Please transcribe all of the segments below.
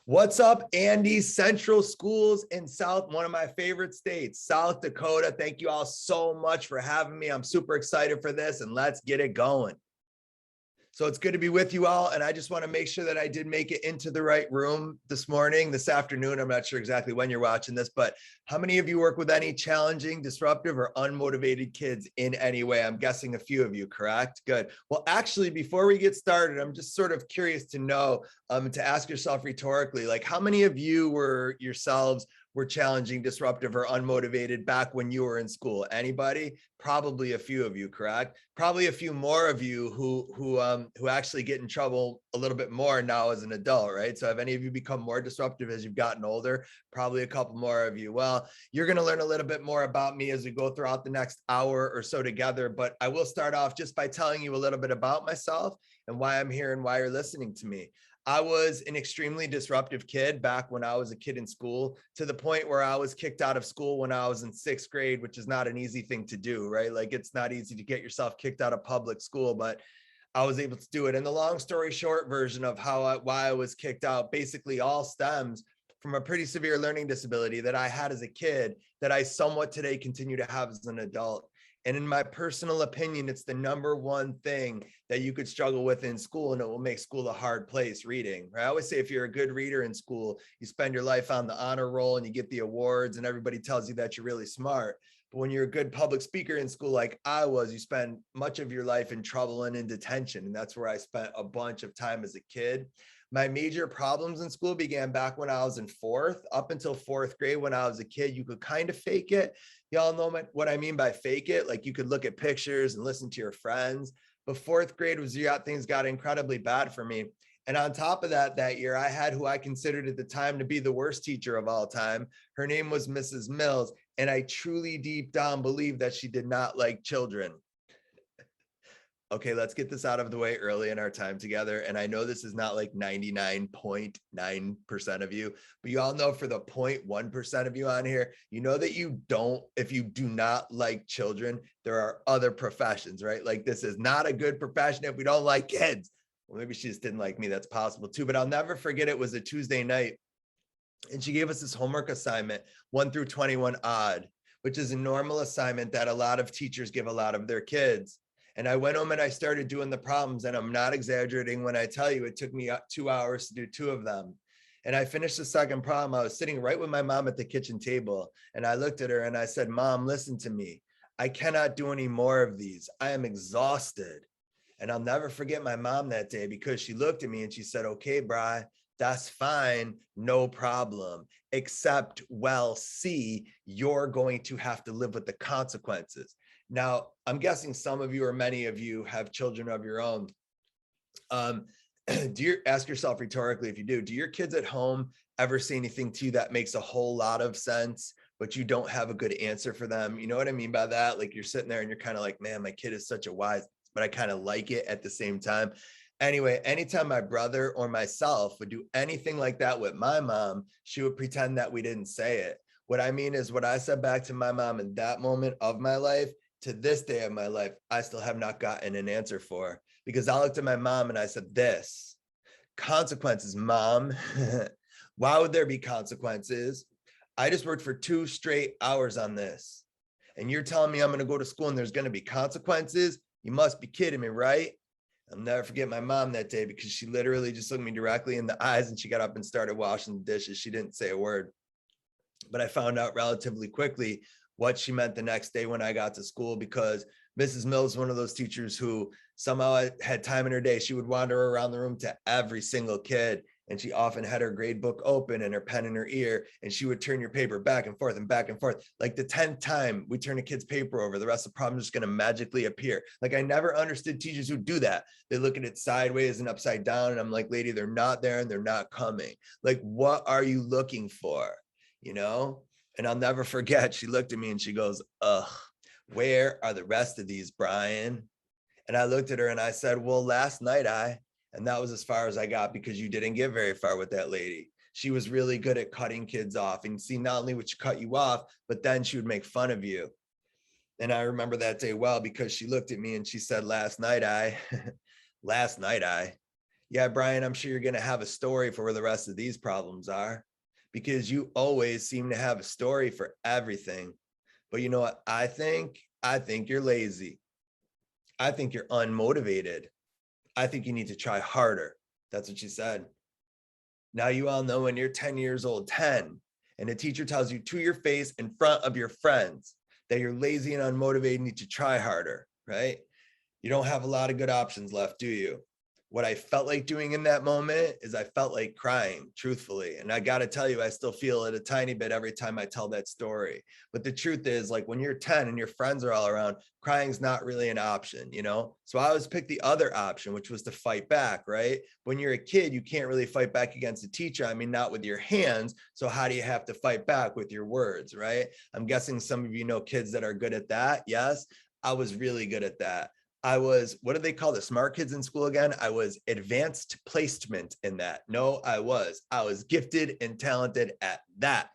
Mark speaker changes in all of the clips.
Speaker 1: What's up, Andy? Central Schools in South, one of my favorite states, South Dakota. Thank you all so much for having me. I'm super excited for this, and let's get it going. So it's good to be with you all, and I just want to make sure that I did make it into the right room this afternoon. I'm not sure exactly when you're watching this, but how many of you work with any challenging, disruptive, or unmotivated kids in any way? I'm guessing a few of you, correct? Good. Well, actually, before we get started, I'm just sort of curious to know, to ask yourself rhetorically, like how many of you were challenging, disruptive, or unmotivated back when you were in school? Anybody? Probably a few of you, correct? Probably a few more of you who actually get in trouble a little bit more now as an adult, right? So have any of you become more disruptive as you've gotten older? Probably a couple more of you. Well, you're going to learn a little bit more about me as we go throughout the next hour or so together, but I will start off just by telling you a little bit about myself and why I'm here and why you're listening to me. I was an extremely disruptive kid back when I was a kid in school, to the point where I was kicked out of school when I was in 6th grade, which is not an easy thing to do, right? Like it's not easy to get yourself kicked out of public school, but I was able to do it. And the long story short version of why I was kicked out basically all stems from a pretty severe learning disability that I had as a kid that I somewhat today continue to have as an adult. And in my personal opinion, it's the number one thing that you could struggle with in school, and it will make school a hard place, reading. Right? I always say if you're a good reader in school, you spend your life on the honor roll and you get the awards and everybody tells you that you're really smart. But when you're a good public speaker in school like I was, you spend much of your life in trouble and in detention. And that's where I spent a bunch of time as a kid. My major problems in school began back when I was in 4th, up until 4th grade. When I was a kid, you could kind of fake it. Y'all know what I mean by fake it. Like you could look at pictures and listen to your friends. But 4th grade was things got incredibly bad for me. And on top of that year, I had who I considered at the time to be the worst teacher of all time. Her name was Mrs. Mills. And I truly deep down believe that she did not like children. Okay, let's get this out of the way early in our time together. And I know this is not like 99.9% of you, but you all know for the 0.1% of you on here, you know that if you do not like children, there are other professions, right? Like this is not a good profession if we don't like kids. Well, maybe she just didn't like me. That's possible too, but I'll never forget it was a Tuesday night. And she gave us this homework assignment, 1 through 21 odd, which is a normal assignment that a lot of teachers give a lot of their kids. And I went home and I started doing the problems, and I'm not exaggerating when I tell you it took me 2 hours to do 2 of them. And I finished the second problem. I was sitting right with my mom at the kitchen table, and I looked at her and I said, "Mom, listen to me. I cannot do any more of these. I am exhausted." And I'll never forget my mom that day, because she looked at me and she said, "Okay, Bri, that's fine, no problem, except, well, see, you're going to have to live with the consequences." Now, I'm guessing some of you or many of you have children of your own. Ask yourself rhetorically, if you do your kids at home ever say anything to you that makes a whole lot of sense, but you don't have a good answer for them? You know what I mean by that? Like you're sitting there and you're kind of like, man, my kid is such a wise, but I kind of like it at the same time. Anyway, anytime my brother or myself would do anything like that with my mom, she would pretend that we didn't say it. What I mean is what I said back to my mom in that moment of my life, to this day of my life, I still have not gotten an answer for, because I looked at my mom and I said, "This consequences, Mom." Why would there be consequences? I just worked for 2 straight hours on this. And you're telling me I'm going to go to school and there's going to be consequences? You must be kidding me, right? I'll never forget my mom that day, because she literally just looked me directly in the eyes and she got up and started washing the dishes. She didn't say a word. But I found out relatively quickly what she meant the next day when I got to school, because Mrs. Mills is one of those teachers who somehow had time in her day. She would wander around the room to every single kid, and she often had her grade book open and her pen in her ear, and she would turn your paper back and forth and back and forth. Like the 10th time we turn a kid's paper over, the rest of the problem is just going to magically appear. Like I never understood teachers who do that. They look at it sideways and upside down, and I'm like, lady, they're not there and they're not coming. Like, what are you looking for? You know? And I'll never forget, she looked at me and she goes, "Ugh, where are the rest of these, Brian?" And I looked at her and I said, "Well, last night and that was as far as I got, because you didn't get very far with that lady. She was really good at cutting kids off. And see, not only would she cut you off, but then she would make fun of you." And I remember that day well, because she looked at me and she said, last night, Yeah, Brian, I'm sure you're going to have a story for where the rest of these problems are, because you always seem to have a story for everything. But you know what? I think you're lazy. I think you're unmotivated. I think you need to try harder. That's what she said. Now you all know when you're 10 years old, 10, and a teacher tells you to your face in front of your friends that you're lazy and unmotivated and need to try harder, right? You don't have a lot of good options left, do you? What I felt like doing in that moment is I felt like crying, truthfully. And I got to tell you, I still feel it a tiny bit every time I tell that story. But the truth is, like, when you're 10 and your friends are all around, crying's not really an option, you know? So I always picked the other option, which was to fight back, right? When you're a kid, you can't really fight back against a teacher. I mean, not with your hands. So how do you have to fight back? With your words, right? I'm guessing some of you know kids that are good at that. Yes, I was really good at that. I was, what do they call the smart kids in school again? I was advanced placement in that. No, I was gifted and talented at that.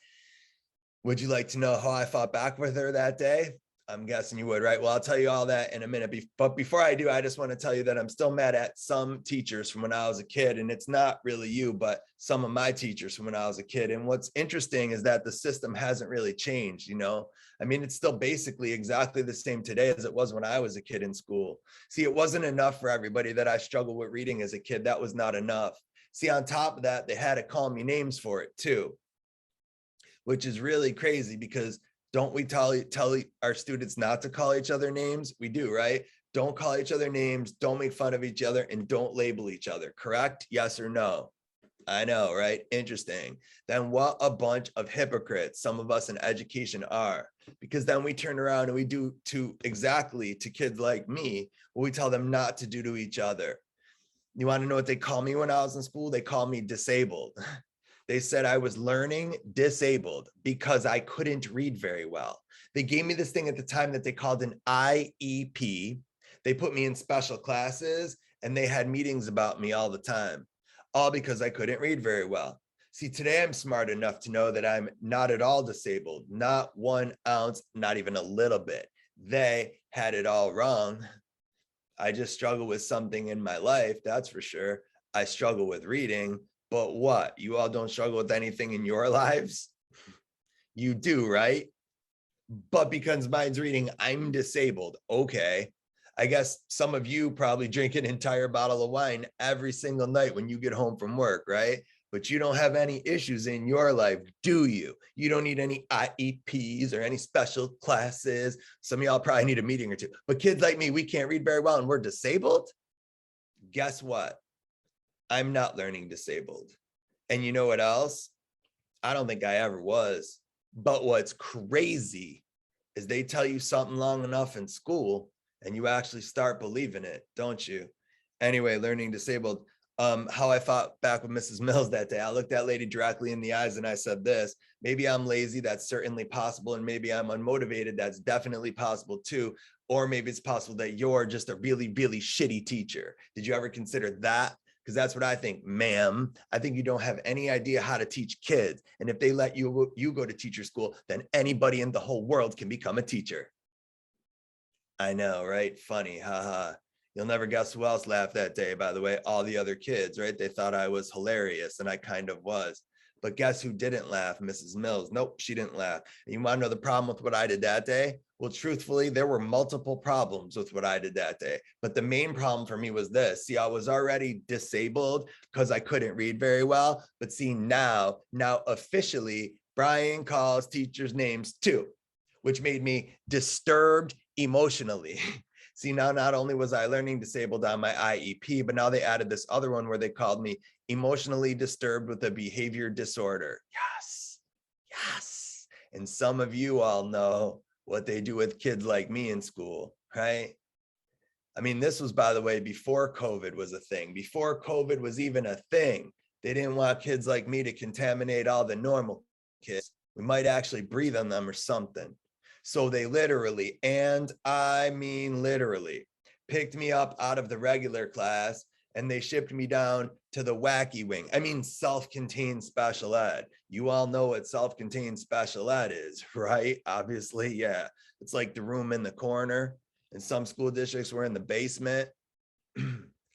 Speaker 1: Would you like to know how I fought back with her that day? I'm guessing you would, right? Well, I'll tell you all that in a minute. But before I do, I just want to tell you that I'm still mad at some teachers from when I was a kid. And it's not really you, but some of my teachers from when I was a kid. And what's interesting is that the system hasn't really changed, you know? I mean, it's still basically exactly the same today as it was when I was a kid in school. See, it wasn't enough for everybody that I struggled with reading as a kid. That was not enough. See, on top of that, they had to call me names for it too, which is really crazy because don't we tell our students not to call each other names? We do, right? Don't call each other names, don't make fun of each other, and don't label each other, correct? Yes or no? I know, right? Interesting. Then what a bunch of hypocrites some of us in education are, because then we turn around and we do to kids like me what we tell them not to do to each other. You want to know what they call me when I was in school? They call me disabled. They said I was learning disabled because I couldn't read very well. They gave me this thing at the time that they called an IEP. They put me in special classes and they had meetings about me all the time, all because I couldn't read very well. See, today I'm smart enough to know that I'm not at all disabled, not 1 ounce, not even a little bit. They had it all wrong. I just struggle with something in my life, that's for sure. I struggle with reading, but what? You all don't struggle with anything in your lives? You do, right? But because mine's reading, I'm disabled. Okay. I guess some of you probably drink an entire bottle of wine every single night when you get home from work, right? But you don't have any issues in your life, do you? You don't need any IEPs or any special classes. Some of y'all probably need a meeting or two. But kids like me, we can't read very well and we're disabled. Guess what? I'm not learning disabled. And you know what else? I don't think I ever was. But what's crazy is they tell you something long enough in school and you actually start believing it, don't you? Anyway, learning disabled. How I fought back with Mrs. Mills that day. I looked that lady directly in the eyes and I said this, maybe I'm lazy, that's certainly possible. And maybe I'm unmotivated, that's definitely possible too. Or maybe it's possible that you're just a really, really shitty teacher. Did you ever consider that? Because that's what I think, ma'am. I think you don't have any idea how to teach kids. And if they let you go to teacher school, then anybody in the whole world can become a teacher. I know, right? Funny, haha. You'll never guess who else laughed that day, by the way, all the other kids, right? They thought I was hilarious, and I kind of was. But guess who didn't laugh? Mrs. Mills. Nope, she didn't laugh. And you want to know the problem with what I did that day? Well, truthfully, there were multiple problems with what I did that day. But the main problem for me was this. See, I was already disabled because I couldn't read very well. But see, now officially, Brian calls teachers names too, which made me disturbed emotionally. See, now not only was I learning disabled on my IEP, but now they added this other one where they called me emotionally disturbed with a behavior disorder. Yes, yes. And some of you all know what they do with kids like me in school, right? I mean, this was, by the way, before COVID was a thing, before COVID was even a thing. They didn't want kids like me to contaminate all the normal kids. We might actually breathe on them or something. So they literally, and I mean literally, picked me up out of the regular class and they shipped me down to the wacky wing. I mean, self-contained special ed. You all know what self-contained special ed is, right? Obviously, yeah. It's like the room in the corner. In some school districts, we're in the basement.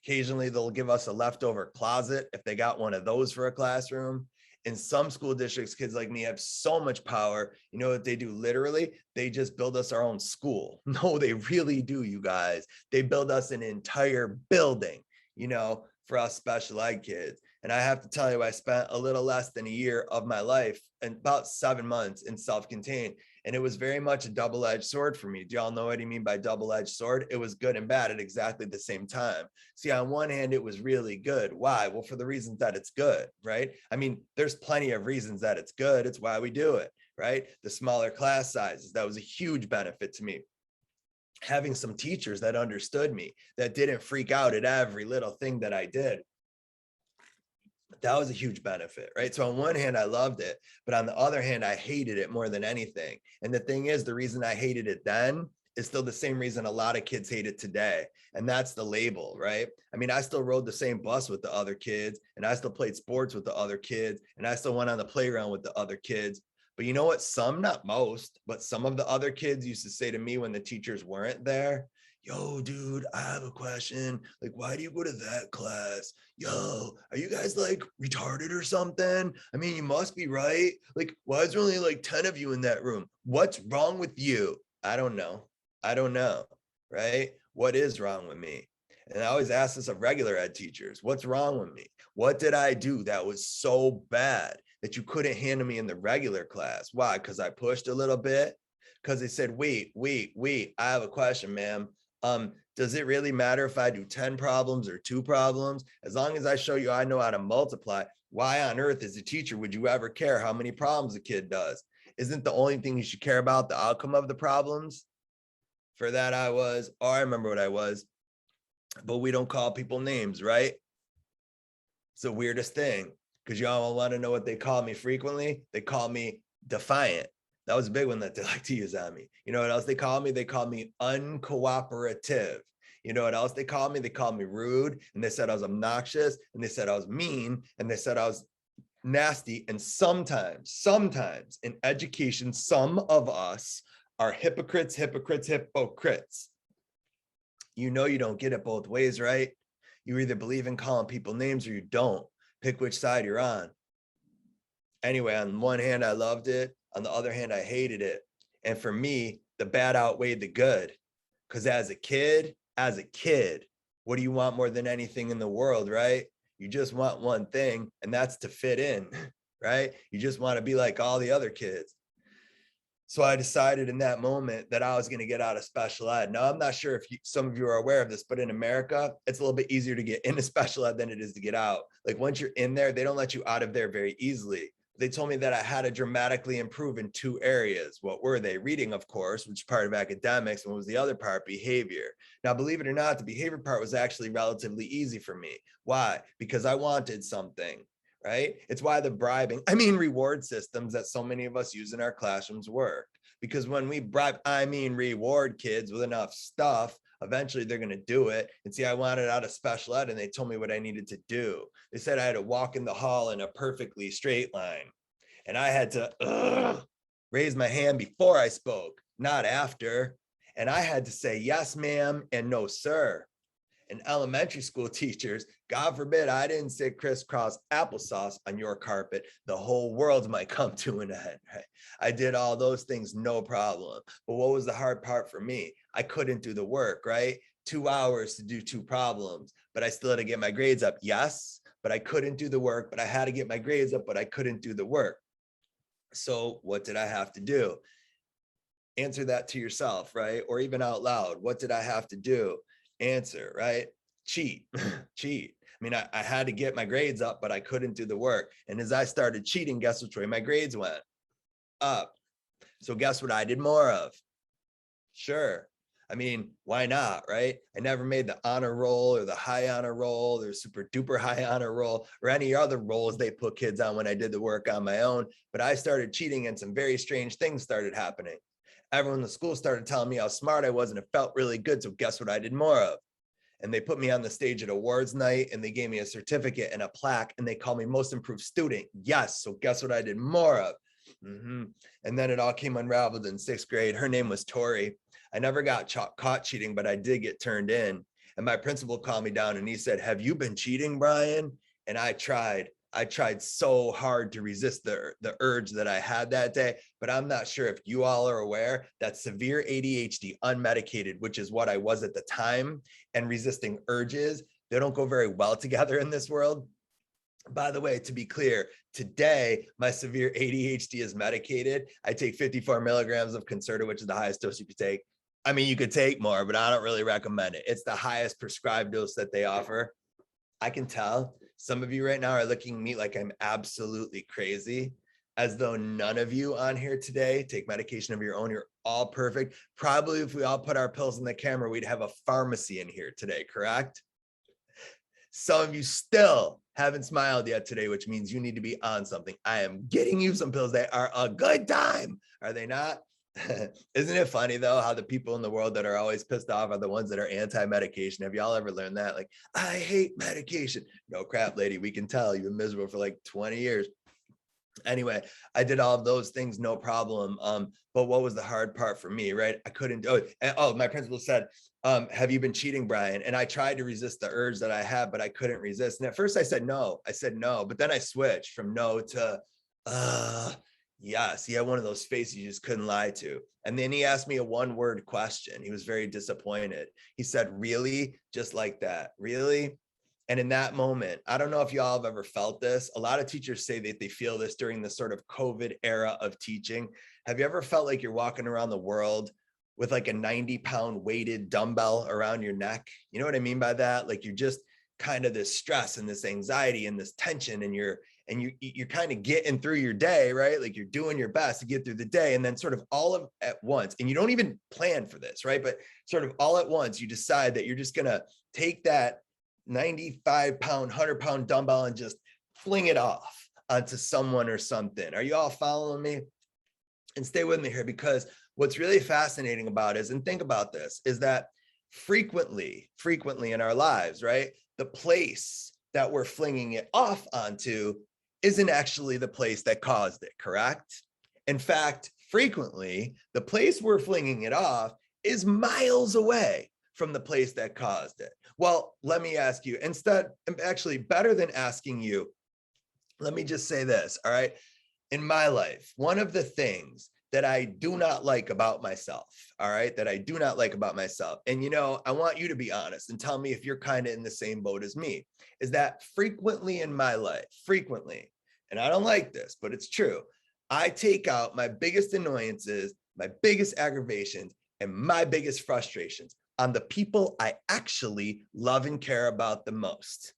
Speaker 1: Occasionally, they'll give us a leftover closet if they got one of those for a classroom. In some school districts, kids like me have so much power. You know what they do? Literally, they just build us our own school. No, they really do, you guys. They build us an entire building, you know, for us special ed kids. And I have to tell you, I spent a little less than a year of my life and about 7 months in self-contained. And it was very much a double-edged sword for me. Do y'all know what I mean by double-edged sword? It was good and bad at exactly the same time. See, on one hand, it was really good. Why? Well, for the reasons that it's good, right? I mean, there's plenty of reasons that it's good. It's why we do it, right? The smaller class sizes, that was a huge benefit to me. Having some teachers that understood me, that didn't freak out at every little thing that I did. That was a huge benefit, right? So on one hand, I loved it, but on the other hand, I hated it more than anything. And the thing is, the reason I hated it then is still the same reason a lot of kids hate it today. And that's the label, right? I mean, I still rode the same bus with the other kids, and I still played sports with the other kids, and I still went on the playground with the other kids. But you know what? Some, not most, but some of the other kids used to say to me when the teachers weren't there, yo, dude, I have a question. Like, why do you go to that class? Yo, are you guys like retarded or something? I mean, you must be, right? Like, why is there only like 10 of you in that room? What's wrong with you? I don't know. I don't know, right? What is wrong with me? And I always ask this of regular ed teachers, what's wrong with me? What did I do that was so bad that you couldn't handle me in the regular class? Why? Because I pushed a little bit? Because they said, wait, I have a question, ma'am. Does it really matter if I do 10 problems or 2 problems? As long as I show you I know how to multiply, why on earth as a teacher would you ever care how many problems a kid does? Isn't the only thing you should care about the outcome of the problems? For that I was, oh, I remember what I was, but we don't call people names, right? It's the weirdest thing, because y'all want to know what they call me frequently? They call me defiant. That was a big one that they like to use on me. You know what else they call me? They call me uncooperative. You know what else they call me? They called me rude, and they said I was obnoxious, and they said I was mean, and they said I was nasty. And sometimes in education, some of us are hypocrites. You know, you don't get it both ways, right? You either believe in calling people names or you don't. Pick which side you're on. Anyway, on one hand, I loved it. On the other hand, I hated it. And for me, the bad outweighed the good. Because as a kid, what do you want more than anything in the world, right? You just want one thing, and that's to fit in, right? You just want to be like all the other kids. So I decided in that moment that I was going to get out of special ed. Now, I'm not sure if some of you are aware of this, but in America, it's a little bit easier to get into special ed than it is to get out. Like once you're in there, they don't let you out of there very easily. They told me that I had to dramatically improve in 2 areas. What were they? Reading, of course, which is part of academics, and what was the other part? Behavior. Now, believe it or not, the behavior part was actually relatively easy for me. Why? Because I wanted something. Right? It's why the reward systems that so many of us use in our classrooms work. Because when we reward kids with enough stuff, eventually they're going to do it. And see, I wanted out of special ed, and they told me what I needed to do. They said I had to walk in the hall in a perfectly straight line. And I had to raise my hand before I spoke, not after. And I had to say, yes, ma'am, and no, sir. And elementary school teachers, God forbid I didn't say crisscross applesauce on your carpet, the whole world might come to an end, right? I did all those things, no problem. But what was the hard part for me? I couldn't do the work, right? 2 hours to do 2 problems, but I still had to get my grades up. Yes, but I couldn't do the work, but I had to get my grades up, but I couldn't do the work. So what did I have to do? Answer that to yourself, right? Or even out loud. What did I have to do? Answer, right? Cheat. I mean, I had to get my grades up, but I couldn't do the work. And as I started cheating, guess which way my grades went? Up. So guess what I did more of? Sure. I mean, why not, right? I never made the honor roll or the high honor roll or super duper high honor roll or any other roles they put kids on when I did the work on my own. But I started cheating and some very strange things started happening. Everyone in the school started telling me how smart I was, and it felt really good. So guess what I did more of? And they put me on the stage at awards night, and they gave me a certificate and a plaque, and they called me most improved student. Yes. So guess what I did more of? And then it all came unraveled in 6th grade. Her name was Tori. I never got caught cheating, but I did get turned in. And my principal called me down and he said, have you been cheating, Brian? And I tried so hard to resist the urge that I had that day, but I'm not sure if you all are aware that severe ADHD unmedicated, which is what I was at the time, and resisting urges, they don't go very well together in this world. By the way, to be clear, today, my severe ADHD is medicated. I take 54 milligrams of Concerta, which is the highest dose you could take. I mean, you could take more, but I don't really recommend it. It's the highest prescribed dose that they offer. I can tell some of you right now are looking at me like I'm absolutely crazy, as though none of you on here today take medication of your own. You're all perfect. Probably if we all put our pills in the camera, we'd have a pharmacy in here today, correct? Some of you still haven't smiled yet today, which means you need to be on something. I am getting you some pills. They are a good time. Are they not? Isn't it funny though, how the people in the world that are always pissed off are the ones that are anti-medication? Have y'all ever learned that? Like, I hate medication. No crap, lady. We can tell you've been miserable for like 20 years. Anyway, I did all of those things, no problem. But what was the hard part for me, right? I couldn't do it. Oh, my principal said, have you been cheating, Brian? And I tried to resist the urge that I had, but I couldn't resist. And at first I said no, but then I switched from no to, yes. He had one of those faces you just couldn't lie to. And then he asked me a one-word question. He was very disappointed. He said, really? Just like that, really? And in that moment, I don't know if y'all have ever felt this. A lot of teachers say that they feel this during the sort of COVID era of teaching. Have you ever felt like you're walking around the world with like a 90-pound weighted dumbbell around your neck? You know what I mean by that? Like you're just kind of this stress and this anxiety and this tension, and you're kind of getting through your day, right? Like you're doing your best to get through the day, and then sort of all of at once, and you don't even plan for this, right? But sort of all at once, you decide that you're just gonna take that 95-pound, 100-pound dumbbell and just fling it off onto someone or something. Are you all following me? And stay with me here, because what's really fascinating about it is, and think about this, is that frequently in our lives, right, the place that we're flinging it off onto isn't actually the place that caused it, correct? In fact, frequently, the place we're flinging it off is miles away from the place that caused it. Well, let me ask you, instead, actually better than asking you, let me just say this, all right? In my life, one of the things that I do not like about myself, all right, that I do not like about myself, and you know, I want you to be honest and tell me if you're kind of in the same boat as me, is that frequently in my life, and I don't like this, but it's true, I take out my biggest annoyances, my biggest aggravations, and my biggest frustrations on the people I actually love and care about the most.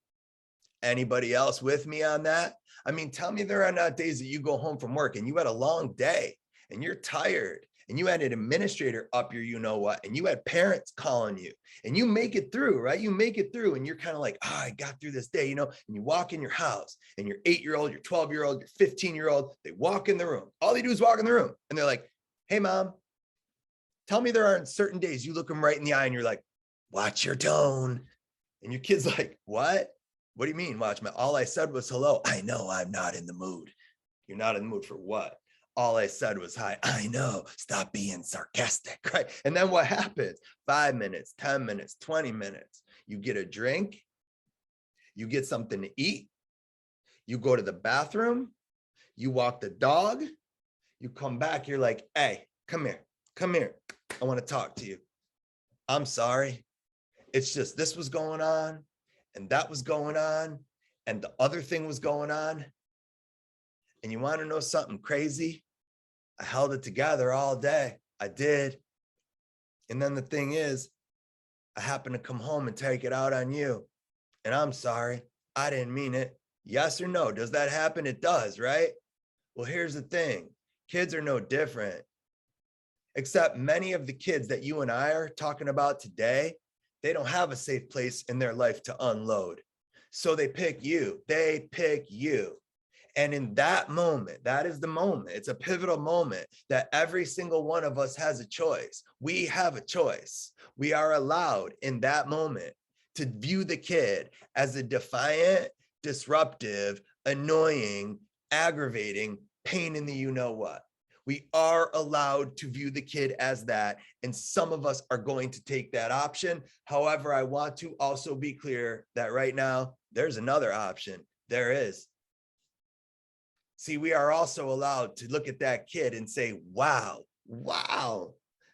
Speaker 1: Anybody else with me on that? I mean, tell me there are not days that you go home from work and you had a long day and you're tired and you had an administrator up your you know what, and you had parents calling you, and you make it through, right? You make it through and you're kind of like, oh, I got through this day, you know, and you walk in your house and your 8-year-old, your 12-year-old, your 15-year-old, they walk in the room. All they do is walk in the room and they're like, hey, mom, tell me there aren't certain days you look them right in the eye and you're like, watch your tone. And your kid's like, what? What do you mean, watch my? All I said was hello. I know I'm not in the mood. You're not in the mood for what? All I said was hi. I know. Stop being sarcastic, right? And then what happens? 5 minutes, 10 minutes, 20 minutes. You get a drink. You get something to eat. You go to the bathroom. You walk the dog. You come back. You're like, hey, come here. Come here. I want to talk to you. I'm sorry. It's just this was going on and that was going on and the other thing was going on. And you want to know something crazy? I held it together all day. I did. And then the thing is, I happened to come home and take it out on you. And I'm sorry. I didn't mean it. Yes or no? Does that happen? It does, right? Well, here's the thing. Kids are no different. Except many of the kids that you and I are talking about today, they don't have a safe place in their life to unload. So they pick you. They pick you. And in that moment, that is the moment. It's a pivotal moment that every single one of us has a choice. We have a choice. We are allowed in that moment to view the kid as a defiant, disruptive, annoying, aggravating, pain in the you know what. We are allowed to view the kid as that, and some of us are going to take that option. However, I want to also be clear that right now, there's another option. There is. See, we are also allowed to look at that kid and say, wow,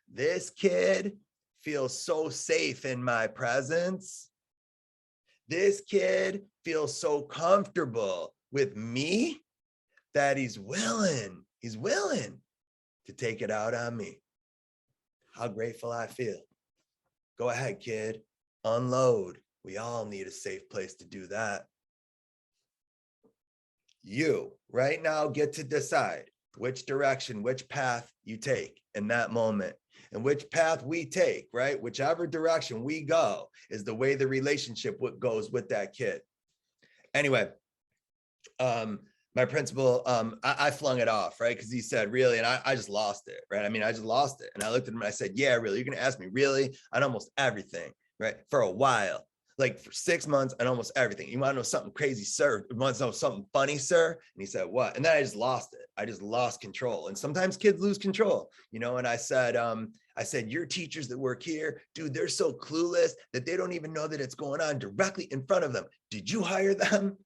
Speaker 1: this kid feels so safe in my presence. This kid feels so comfortable with me that he's willing to take it out on me. How grateful I feel. Go ahead, kid, unload. We all need a safe place to do that. You right now get to decide which direction, which path you take in that moment. And which path we take, right? Whichever direction we go is the way the relationship goes with that kid. Anyway, my principal, I flung it off, right? Because he said, really? And I just lost it, right? I mean, I just lost it. And I looked at him and I said, yeah, really? You're going to ask me, really? On almost everything, right? For a while. Like for 6 months and almost everything. You want to know something crazy, sir? You want to know something funny, sir? And he said, what? And then I just lost it. I just lost control. And sometimes kids lose control, you know? And I said, your teachers that work here, dude, they're so clueless that they don't even know that it's going on directly in front of them. Did you hire them?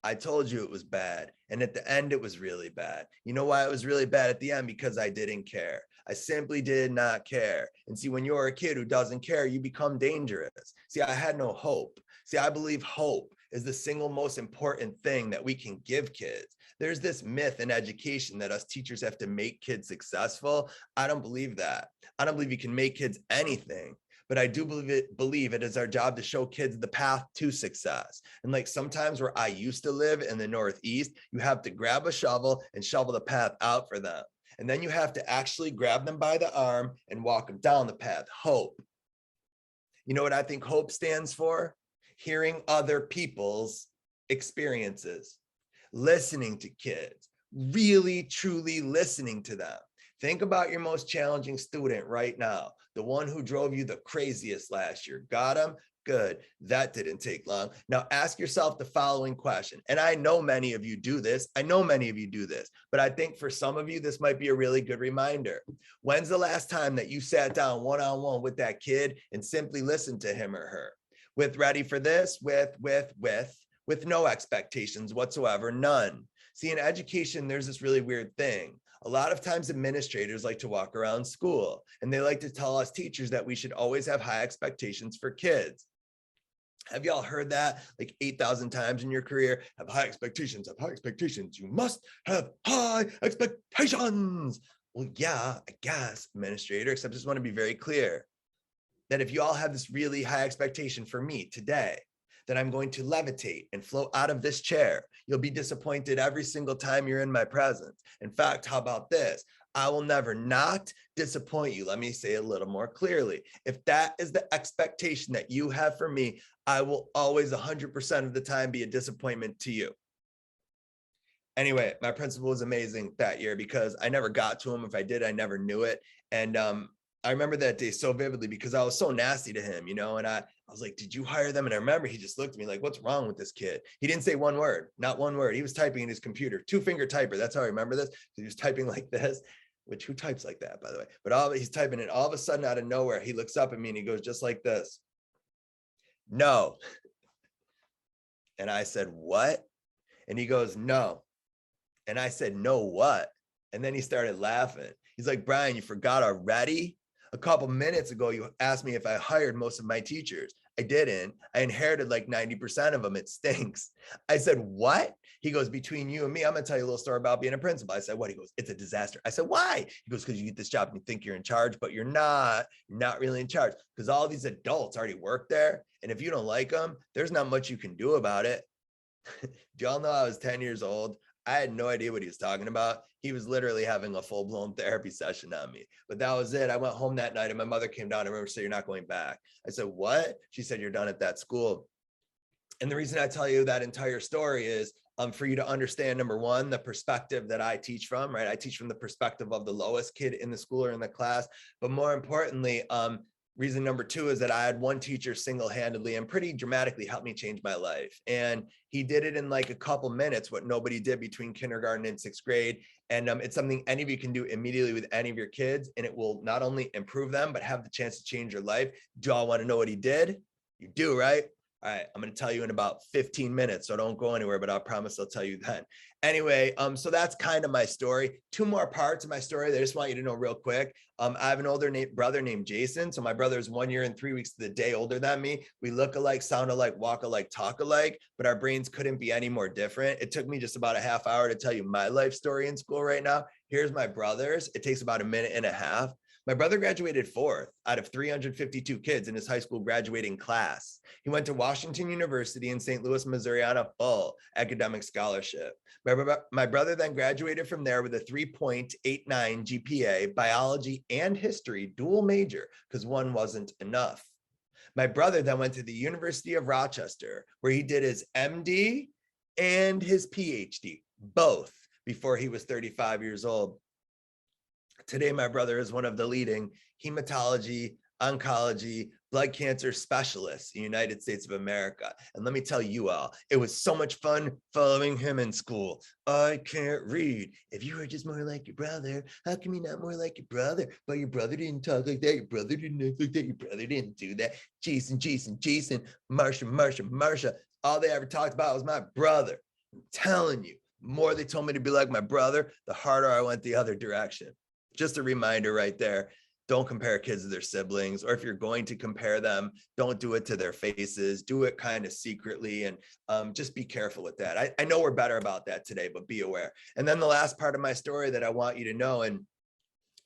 Speaker 1: I told you it was bad. And at the end, it was really bad. You know why it was really bad at the end? Because I didn't care. I simply did not care. And see, when you're a kid who doesn't care, you become dangerous. See, I had no hope. See, I believe hope is the single most important thing that we can give kids. There's this myth in education that us teachers have to make kids successful. I don't believe that. I don't believe you can make kids anything. But I do believe it is our job to show kids the path to success. And like sometimes where I used to live in the Northeast, you have to grab a shovel and shovel the path out for them. And then you have to actually grab them by the arm and walk them down the path. Hope. You know what I think hope stands for? Hearing other people's experiences, listening to kids, really, truly listening to them. Think about your most challenging student right now, the one who drove you the craziest last year. Got him? Good. That didn't take long. Now ask yourself the following question. And I know many of you do this. But I think for some of you, this might be a really good reminder. When's the last time that you sat down one-on-one with that kid and simply listened to him or her? With ready for this, with no expectations whatsoever, none. See, in education, there's this really weird thing. A lot of times administrators like to walk around school and they like to tell us teachers that we should always have high expectations for kids. Have y'all heard that like 8,000 times in your career? Have high expectations, have high expectations. You must have high expectations. Well, yeah, I guess, administrator, except I just want to be very clear that if you all have this really high expectation for me today, that I'm going to levitate and float out of this chair, you'll be disappointed every single time you're in my presence. In fact, how about this? I will never not disappoint you. Let me say a little more clearly. If that is the expectation that you have for me, I will always 100% of the time be a disappointment to you. Anyway, my principal was amazing that year because I never got to him. If I did, I never knew it. And I remember that day so vividly because I was so nasty to him, you know, and I was like, did you hire them? And I remember he just looked at me like, what's wrong with this kid? He didn't say one word, not one word. He was typing in his computer, 2-finger typer. That's how I remember this. He was typing like this, which who types like that, by the way? But he's typing it all of a sudden out of nowhere. He looks up at me and he goes just like this. No. And I said, what? And he goes, no. And I said, no, what? And then he started laughing. He's like, Brian, you forgot already? A couple minutes ago, you asked me if I hired most of my teachers. I didn't. I inherited like 90% of them. It stinks. I said, what? He goes, between you and me, I'm going to tell you a little story about being a principal. I said, what? He goes, it's a disaster. I said, why? He goes, because you get this job and you think you're in charge, but you're not. You're not really in charge because all these adults already work there. And if you don't like them, there's not much you can do about it. Do y'all know I was 10 years old? I had no idea what he was talking about. He was literally having a full-blown therapy session on me. But that was it. I went home that night and my mother came down. I remember saying, you're not going back. I said, what? She said, you're done at that school. And the reason I tell you that entire story is for you to understand, number one, the perspective that I teach from, right? I teach from the perspective of the lowest kid in the school or in the class. But more importantly, Reason number two is that I had one teacher single-handedly and pretty dramatically help me change my life. And he did it in like a couple minutes, what nobody did between kindergarten and sixth grade. And it's something any of you can do immediately with any of your kids, and it will not only improve them, but have the chance to change your life. Do y'all want to know what he did? You do, right? All right, I'm going to tell you in about 15 minutes, so don't go anywhere, but I promise I'll tell you then. Anyway, so that's kind of my story. Two more parts of my story that I just want you to know real quick. I have an older brother named Jason. So my brother is 1 year and 3 weeks to the day older than me. We look alike, sound alike, walk alike, talk alike, but our brains couldn't be any more different. It took me just about a half hour to tell you my life story in school right now. Here's my brother's. It takes about a minute and a half. My brother graduated 4th out of 352 kids in his high school graduating class. He went to Washington University in St. Louis, Missouri on a full academic scholarship. My brother then graduated from there with a 3.89 GPA, biology and history, dual major, because one wasn't enough. My brother then went to the University of Rochester, where he did his MD and his PhD, both before he was 35 years old. Today, my brother is one of the leading hematology, oncology, blood cancer specialists in the United States of America. And let me tell you all, it was so much fun following him in school. I can't read. If you were just more like your brother, how come you're not more like your brother? But your brother didn't talk like that. Your brother didn't act like that. Your brother didn't do that. Jason, Marsha. All they ever talked about was my brother. I'm telling you, the more they told me to be like my brother, the harder I went the other direction. Just a reminder right there. Don't compare kids to their siblings, or if you're going to compare them, don't do it to their faces. Do it kind of secretly, and just be careful with that. I know we're better about that today, but be aware. And then the last part of my story that I want you to know, and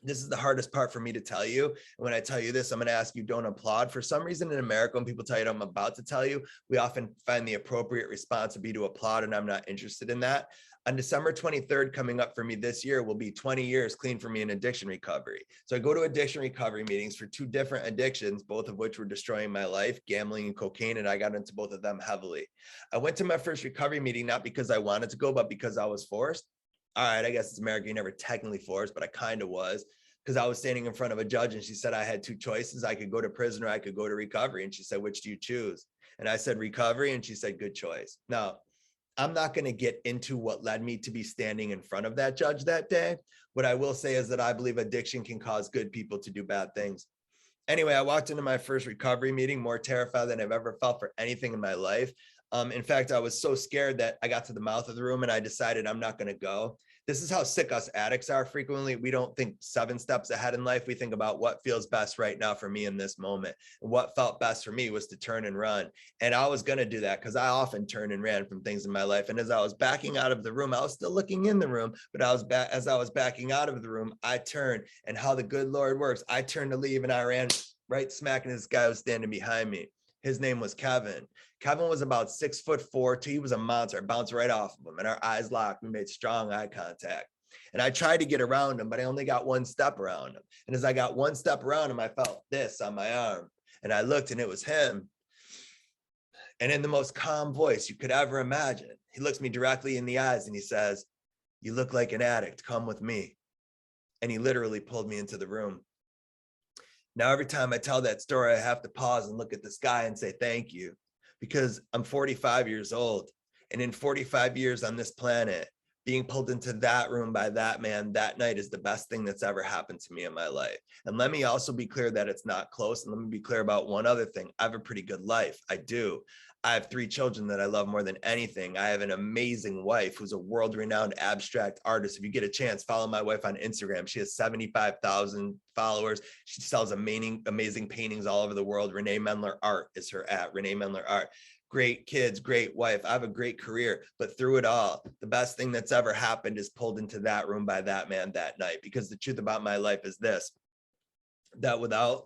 Speaker 1: this is the hardest part for me to tell you. And when I tell you this, I'm going to ask you, don't applaud. For some reason in America, when people tell you what I'm about to tell you, we often find the appropriate response to be to applaud, and I'm not interested in that. On December 23rd, coming up for me this year, will be 20 years clean for me in addiction recovery. So I go to addiction recovery meetings for 2 different addictions, both of which were destroying my life, gambling and cocaine, and I got into both of them heavily. I went to my first recovery meeting, not because I wanted to go, but because I was forced. All right, I guess it's America, you're never technically forced, but I kind of was, because I was standing in front of a judge and she said I had 2 choices. I could go to prison or I could go to recovery. And she said, which do you choose? And I said, recovery. And she said, good choice. Now, I'm not going to get into what led me to be standing in front of that judge that day. What I will say is that I believe addiction can cause good people to do bad things. Anyway, I walked into my first recovery meeting more terrified than I've ever felt for anything in my life. In fact, I was so scared that I got to the mouth of the room and I decided I'm not going to go. This is how sick us addicts are frequently. We don't think 7 steps ahead in life. We think about what feels best right now for me in this moment. And what felt best for me was to turn and run. And I was going to do that because I often turned and ran from things in my life. And as I was backing out of the room, I was still looking in the room, but as I was backing out of the room, I turned, and how the good Lord works, I turned to leave and I ran right smack into this guy who was standing behind me. His name was Kevin. Kevin was about 6'4". He was a monster. I bounced right off of him and our eyes locked. We made strong eye contact. And I tried to get around him, but I only got 1 step around him. And as I got 1 step around him, I felt this on my arm. And I looked and it was him. And in the most calm voice you could ever imagine, he looks me directly in the eyes and he says, "You look like an addict. Come with me." And he literally pulled me into the room. Now, every time I tell that story, I have to pause and look at the sky and say, thank you, because I'm 45 years old. And in 45 years on this planet, being pulled into that room by that man that night is the best thing that's ever happened to me in my life. And let me also be clear that it's not close. And let me be clear about one other thing. I have a pretty good life. I do. I have 3 children that I love more than anything. I have an amazing wife who's a world-renowned abstract artist. If you get a chance, follow my wife on Instagram. She has 75,000 followers. She sells amazing paintings all over the world. Renee Mendler Art is her @ Renee Mendler Art. Great kids, great wife. I have a great career, but through it all, the best thing that's ever happened is pulled into that room by that man that night. Because the truth about my life is this, that without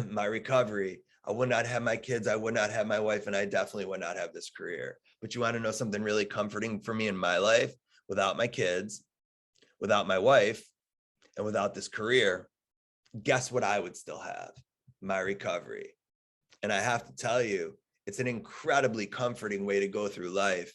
Speaker 1: my recovery, I would not have my kids, I would not have my wife, and I definitely would not have this career. But you want to know something really comforting for me in my life? Without my kids, without my wife, and without this career, guess what I would still have? My recovery. And I have to tell you, it's an incredibly comforting way to go through life.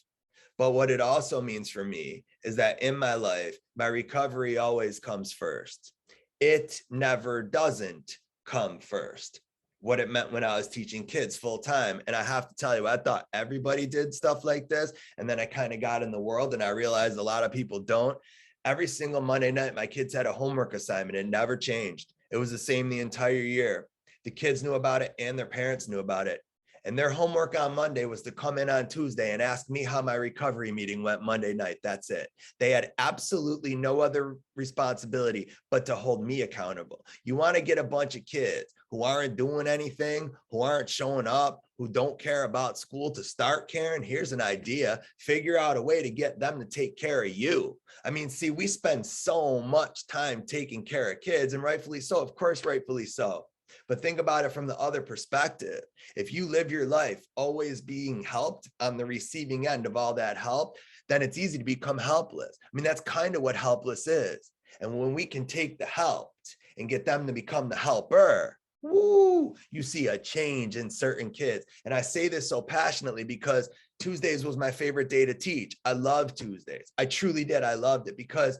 Speaker 1: But what it also means for me is that in my life, my recovery always comes first. It never doesn't come first. what it meant when I was teaching kids full time. And I have to tell you, I thought everybody did stuff like this. And then I kind of got in the world and I realized a lot of people don't. Every single Monday night, my kids had a homework assignment. It never changed. It was the same the entire year. The kids knew about it and their parents knew about it. And their homework on Monday was to come in on Tuesday and ask me how my recovery meeting went Monday night. That's it. They had absolutely no other responsibility but to hold me accountable. You want to get a bunch of kids who aren't doing anything, who aren't showing up, who don't care about school to start caring? Here's an idea. Figure out a way to get them to take care of you. I mean, see, we spend so much time taking care of kids, and rightfully so, of course, rightfully so. But think about it from the other perspective. If you live your life always being helped on the receiving end of all that help, then it's easy to become helpless. I mean, that's kind of what helpless is. And when we can take the helped and get them to become the helper, woo, you see a change in certain kids. And I say this so passionately because Tuesdays was my favorite day to teach. I love Tuesdays. I truly did. I loved it because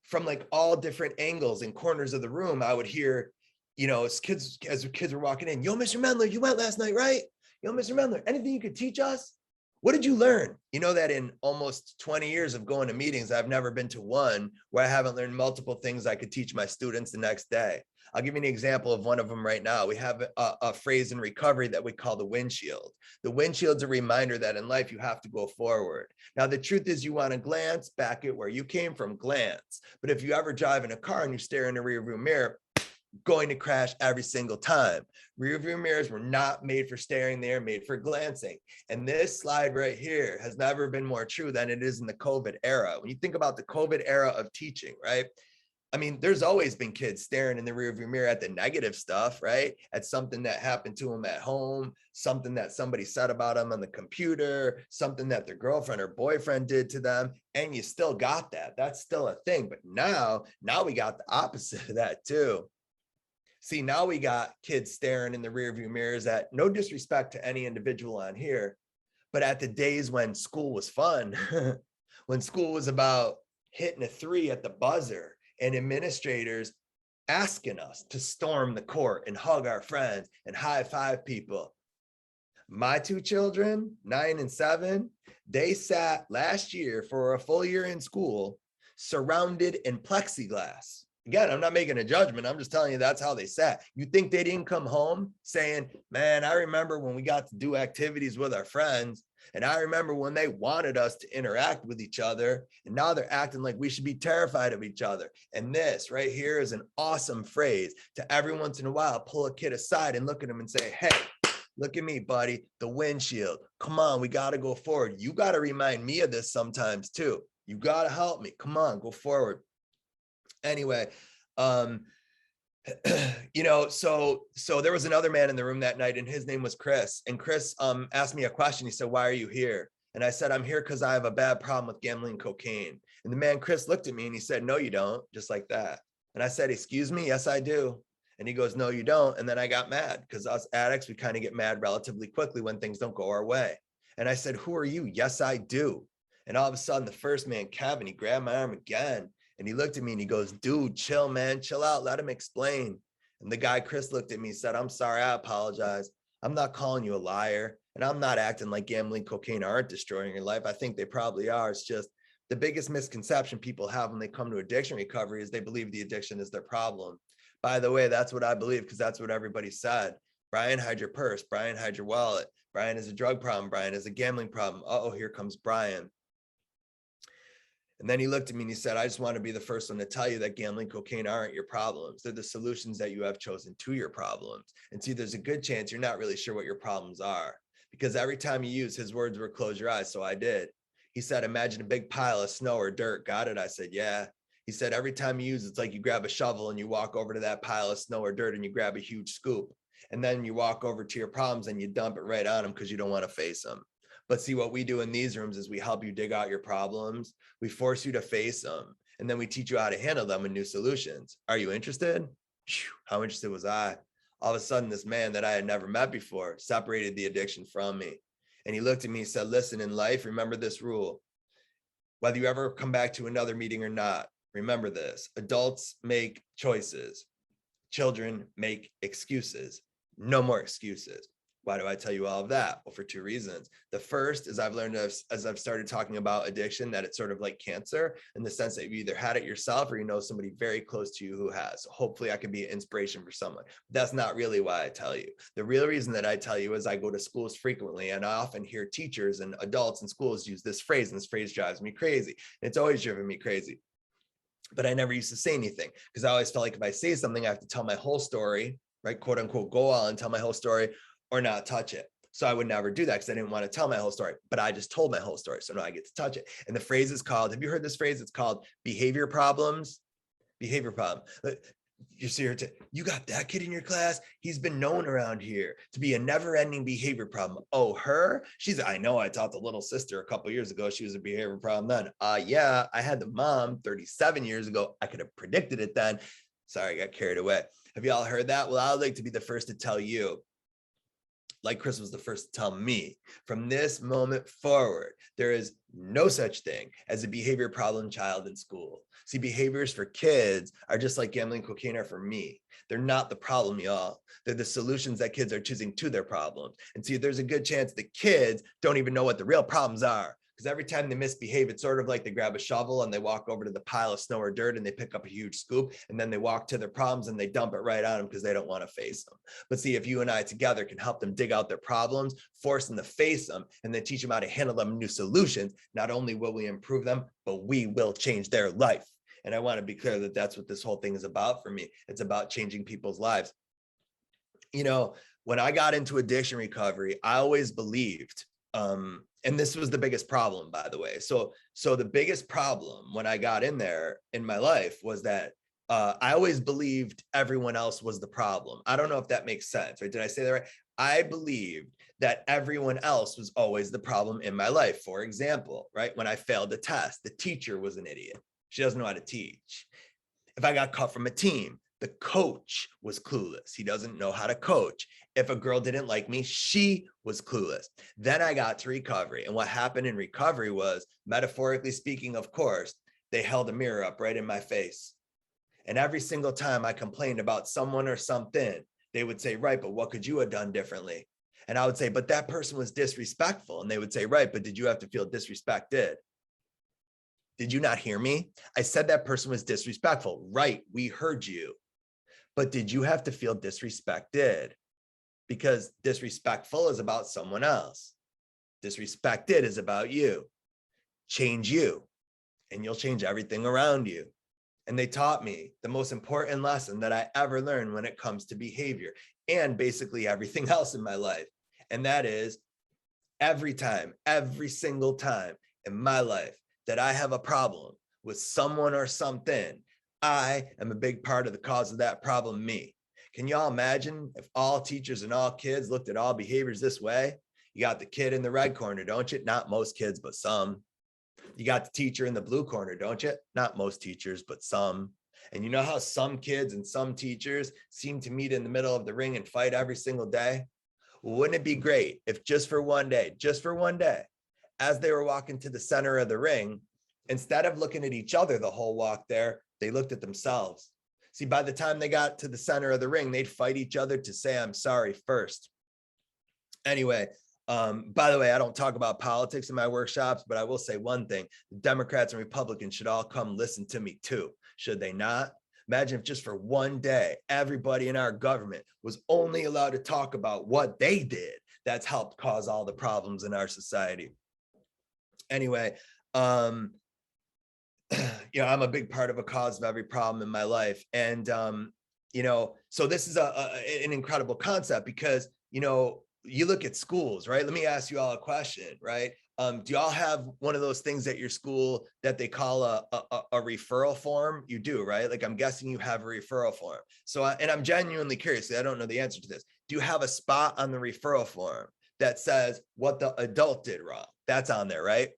Speaker 1: from like all different angles and corners of the room, I would hear, you know, as kids were walking in, yo, Mr. Mendler, you went last night, right? Yo, Mr. Mendler, anything you could teach us? What did you learn? You know that in almost 20 years of going to meetings, I've never been to one where I haven't learned multiple things I could teach my students the next day. I'll give you an example of one of them right now. We have a phrase in recovery that we call the windshield. The windshield's a reminder that in life you have to go forward. Now, the truth is you want to glance back at where you came from, glance. But if you ever drive in a car and you stare in the rearview mirror, going to crash every single time. Rear view mirrors were not made for staring, they are made for glancing. And this slide right here has never been more true than it is in the COVID era. When you think about the COVID era of teaching, right? I mean, there's always been kids staring in the rear view mirror at the negative stuff, right? At something that happened to them at home, something that somebody said about them on the computer, something that their girlfriend or boyfriend did to them. And you still got that. That's still a thing. But now we got the opposite of that too. See, now we got kids staring in the rearview mirrors at, no disrespect to any individual on here, but at the days when school was fun, when school was about hitting a 3 at the buzzer and administrators asking us to storm the court and hug our friends and high five people. My 2 children, 9 and 7, they sat last year for a full year in school surrounded in plexiglass. Again, I'm not making a judgment. I'm just telling you that's how they sat. You think they didn't come home saying, man, I remember when we got to do activities with our friends. And I remember when they wanted us to interact with each other. And now they're acting like we should be terrified of each other. And this right here is an awesome phrase to every once in a while, pull a kid aside and look at him and say, hey, look at me, buddy, the windshield. Come on, we got to go forward. You got to remind me of this sometimes too. You got to help me. Come on, go forward. Anyway, you know, so there was another man in the room that night and his name was Chris. And Chris asked me a question. He said, why are you here? And I said, I'm here because I have a bad problem with gambling cocaine. And the man, Chris, looked at me and he said, no, you don't, just like that. And I said, excuse me? Yes, I do. And he goes, no, you don't. And then I got mad because us addicts, we kind of get mad relatively quickly when things don't go our way. And I said, who are you? Yes, I do. And all of a sudden, the first man, Kevin, he grabbed my arm again. And he looked at me and he goes, dude, chill, man, chill out. Let him explain. And the guy, Chris, looked at me and said, I'm sorry, I apologize. I'm not calling you a liar. And I'm not acting like gambling, cocaine aren't destroying your life. I think they probably are. It's just the biggest misconception people have when they come to addiction recovery is they believe the addiction is their problem. By the way, that's what I believe because that's what everybody said. Brian, hide your purse. Brian, hide your wallet. Brian is a drug problem. Brian is a gambling problem. Uh-oh, here comes Brian. And then he looked at me and he said, I just want to be the first one to tell you that gambling, cocaine aren't your problems. They're the solutions that you have chosen to your problems. And see, there's a good chance you're not really sure what your problems are because every time you use, his words were close your eyes. So I did. He said, imagine a big pile of snow or dirt. Got it? I said, yeah. He said, every time you use, it's like you grab a shovel and you walk over to that pile of snow or dirt and you grab a huge scoop. And then you walk over to your problems and you dump it right on them because you don't want to face them. But see, what we do in these rooms is we help you dig out your problems. We force you to face them. And then we teach you how to handle them with new solutions. Are you interested? How interested was I? All of a sudden, this man that I had never met before separated the addiction from me. And he looked at me and said, listen, in life, remember this rule. Whether you ever come back to another meeting or not, remember this. Adults make choices. Children make excuses. No more excuses. Why do I tell you all of that? Well, for two reasons. The first is I've learned as I've started talking about addiction that it's sort of like cancer in the sense that you either had it yourself or you know somebody very close to you who has. So hopefully I can be an inspiration for someone. That's not really why I tell you. The real reason that I tell you is I go to schools frequently and I often hear teachers and adults in schools use this phrase, and this phrase drives me crazy. It's always driven me crazy. But I never used to say anything because I always felt like if I say something, I have to tell my whole story, right? Quote unquote, go on and tell my whole story or not touch it. So I would never do that because I didn't want to tell my whole story, but I just told my whole story. So now I get to touch it. And the phrase is called, have you heard this phrase? It's called behavior problems. Behavior problem. You see her, you got that kid in your class? He's been known around here to be a never-ending behavior problem. Oh, her? I know I taught the little sister a couple years ago. She was a behavior problem then. Yeah, I had the mom 37 years ago. I could have predicted it then. Sorry, I got carried away. Have you all heard that? Well, I'd like to be the first to tell you, like Chris was the first to tell me, from this moment forward, there is no such thing as a behavior problem child in school. See, behaviors for kids are just like gambling cocaine are for me. They're not the problem, y'all. They're the solutions that kids are choosing to their problems. And see, there's a good chance the kids don't even know what the real problems are. Because every time they misbehave, it's sort of like they grab a shovel and they walk over to the pile of snow or dirt and they pick up a huge scoop and then they walk to their problems and they dump it right on them because they don't want to face them. But see, if you and I together can help them dig out their problems, force them to face them, and then teach them how to handle them new solutions, not only will we improve them, but we will change their life. And I want to be clear that that's what this whole thing is about for me. It's about changing people's lives. You know, when I got into addiction recovery, I always believed, and this was the biggest problem, by the way. So the biggest problem when I got in there in my life was that I always believed everyone else was the problem. I don't know if that makes sense, right? Did I say that right? I believed that everyone else was always the problem in my life. For example, right? When I failed a test, the teacher was an idiot. She doesn't know how to teach. If I got cut from a team, the coach was clueless. He doesn't know how to coach. If a girl didn't like me, she was clueless. Then I got to recovery. And what happened in recovery was, metaphorically speaking, of course, they held a mirror up right in my face. And every single time I complained about someone or something, they would say, right, but what could you have done differently? And I would say, but that person was disrespectful. And they would say, right, but did you have to feel disrespected? Did you not hear me? I said that person was disrespectful. Right, we heard you. But did you have to feel disrespected? Because disrespectful is about someone else. Disrespected is about you. Change you, and you'll change everything around you. And they taught me the most important lesson that I ever learned when it comes to behavior and basically everything else in my life. And that is, every time, every single time in my life that I have a problem with someone or something, I am a big part of the cause of that problem, me. Can y'all imagine if all teachers and all kids looked at all behaviors this way? You got the kid in the red corner, don't you? Not most kids, but some. You got the teacher in the blue corner, don't you? Not most teachers, but some. And you know how some kids and some teachers seem to meet in the middle of the ring and fight every single day? Well, wouldn't it be great if just for one day, as they were walking to the center of the ring, instead of looking at each other the whole walk there, they looked at themselves. See, by the time they got to the center of the ring, they'd fight each other to say, I'm sorry first. Anyway, by the way, I don't talk about politics in my workshops, but I will say one thing. The Democrats and Republicans should all come listen to me too, should they not? Imagine if just for one day, everybody in our government was only allowed to talk about what they did that's helped cause all the problems in our society. Anyway, I'm a big part of a cause of every problem in my life. And, so this is an incredible concept because, you look at schools, right? Let me ask you all a question, right? Do y'all have one of those things at your school that they call a referral form? You do, right? Like, I'm guessing you have a referral form. So, and I'm genuinely curious, I don't know the answer to this. Do you have a spot on the referral form that says what the adult did wrong? That's on there, right?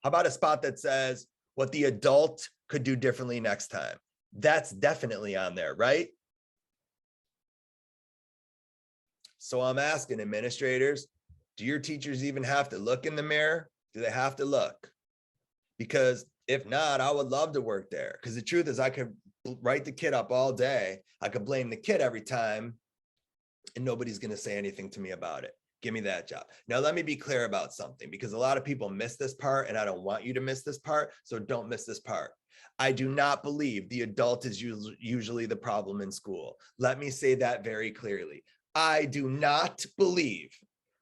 Speaker 1: How about a spot that says what the adult could do differently next time? That's definitely on there, right? So I'm asking administrators, do your teachers even have to look in the mirror? Do they have to look? Because if not, I would love to work there. Because the truth is, I could write the kid up all day. I could blame the kid every time and nobody's going to say anything to me about it. Give me that job. Now, let me be clear about something, because a lot of people miss this part and I don't want you to miss this part. So don't miss this part. I do not believe the adult is usually the problem in school. Let me say that very clearly. I do not believe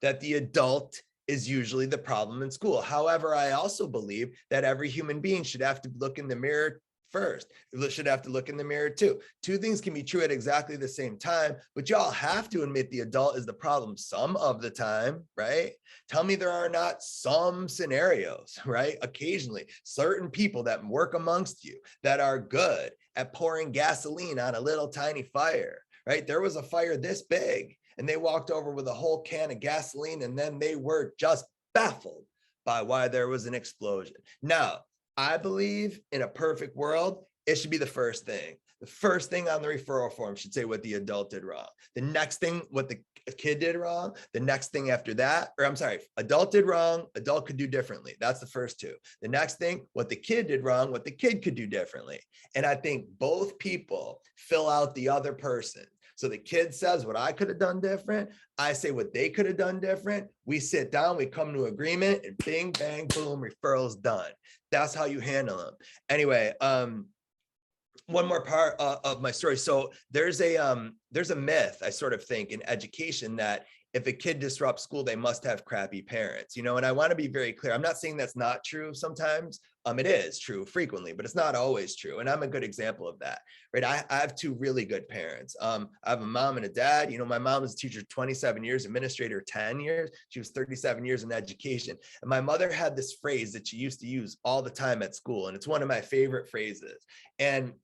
Speaker 1: that the adult is usually the problem in school. However, I also believe that every human being should have to look in the mirror first. You should have to look in the mirror too. Two things can be true at exactly the same time, but y'all have to admit the adult is the problem some of the time, right? Tell me there are not some scenarios, right? Occasionally, certain people that work amongst you that are good at pouring gasoline on a little tiny fire, right? There was a fire this big and they walked over with a whole can of gasoline and then they were just baffled by why there was an explosion. Now, I believe in a perfect world, it should be the first thing. The first thing on the referral form should say what the adult did wrong. The next thing, what the kid did wrong. The next thing after that, or I'm sorry, adult did wrong, adult could do differently. That's the first two. The next thing, what the kid did wrong, what the kid could do differently. And I think both people fill out the other person. So the kid says what I could have done different. I say what they could have done different. We sit down, we come to agreement, and bing, bang, boom, referrals done. That's how you handle them. Anyway, one more part of my story. So there's a myth, I sort of think, in education that if a kid disrupts school, they must have crappy parents, you know, and I want to be very clear. I'm not saying that's not true sometimes. It is true frequently, but it's not always true. And I'm a good example of that, right? I have two really good parents. I have a mom and a dad. You know, my mom was a teacher 27 years, administrator 10 years. She was 37 years in education. And my mother had this phrase that she used to use all the time at school. And it's one of my favorite phrases. And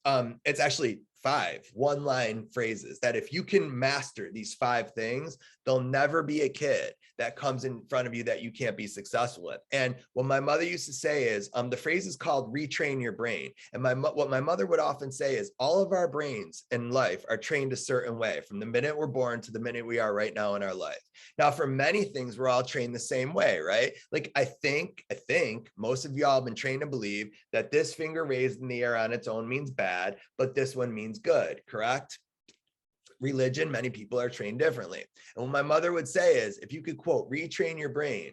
Speaker 1: it's actually 5 one-line phrases that if you can master these 5 things, there'll never be a kid that comes in front of you that you can't be successful with. And what my mother used to say is, the phrase is called retrain your brain. And what my mother would often say is, all of our brains in life are trained a certain way from the minute we're born to the minute we are right now in our life. Now, for many things, we're all trained the same way, right? Like I think most of y'all have been trained to believe that this finger raised in the air on its own means bad, but this one means good, correct? Religion, many people are trained differently. And what my mother would say is, if you could quote, retrain your brain.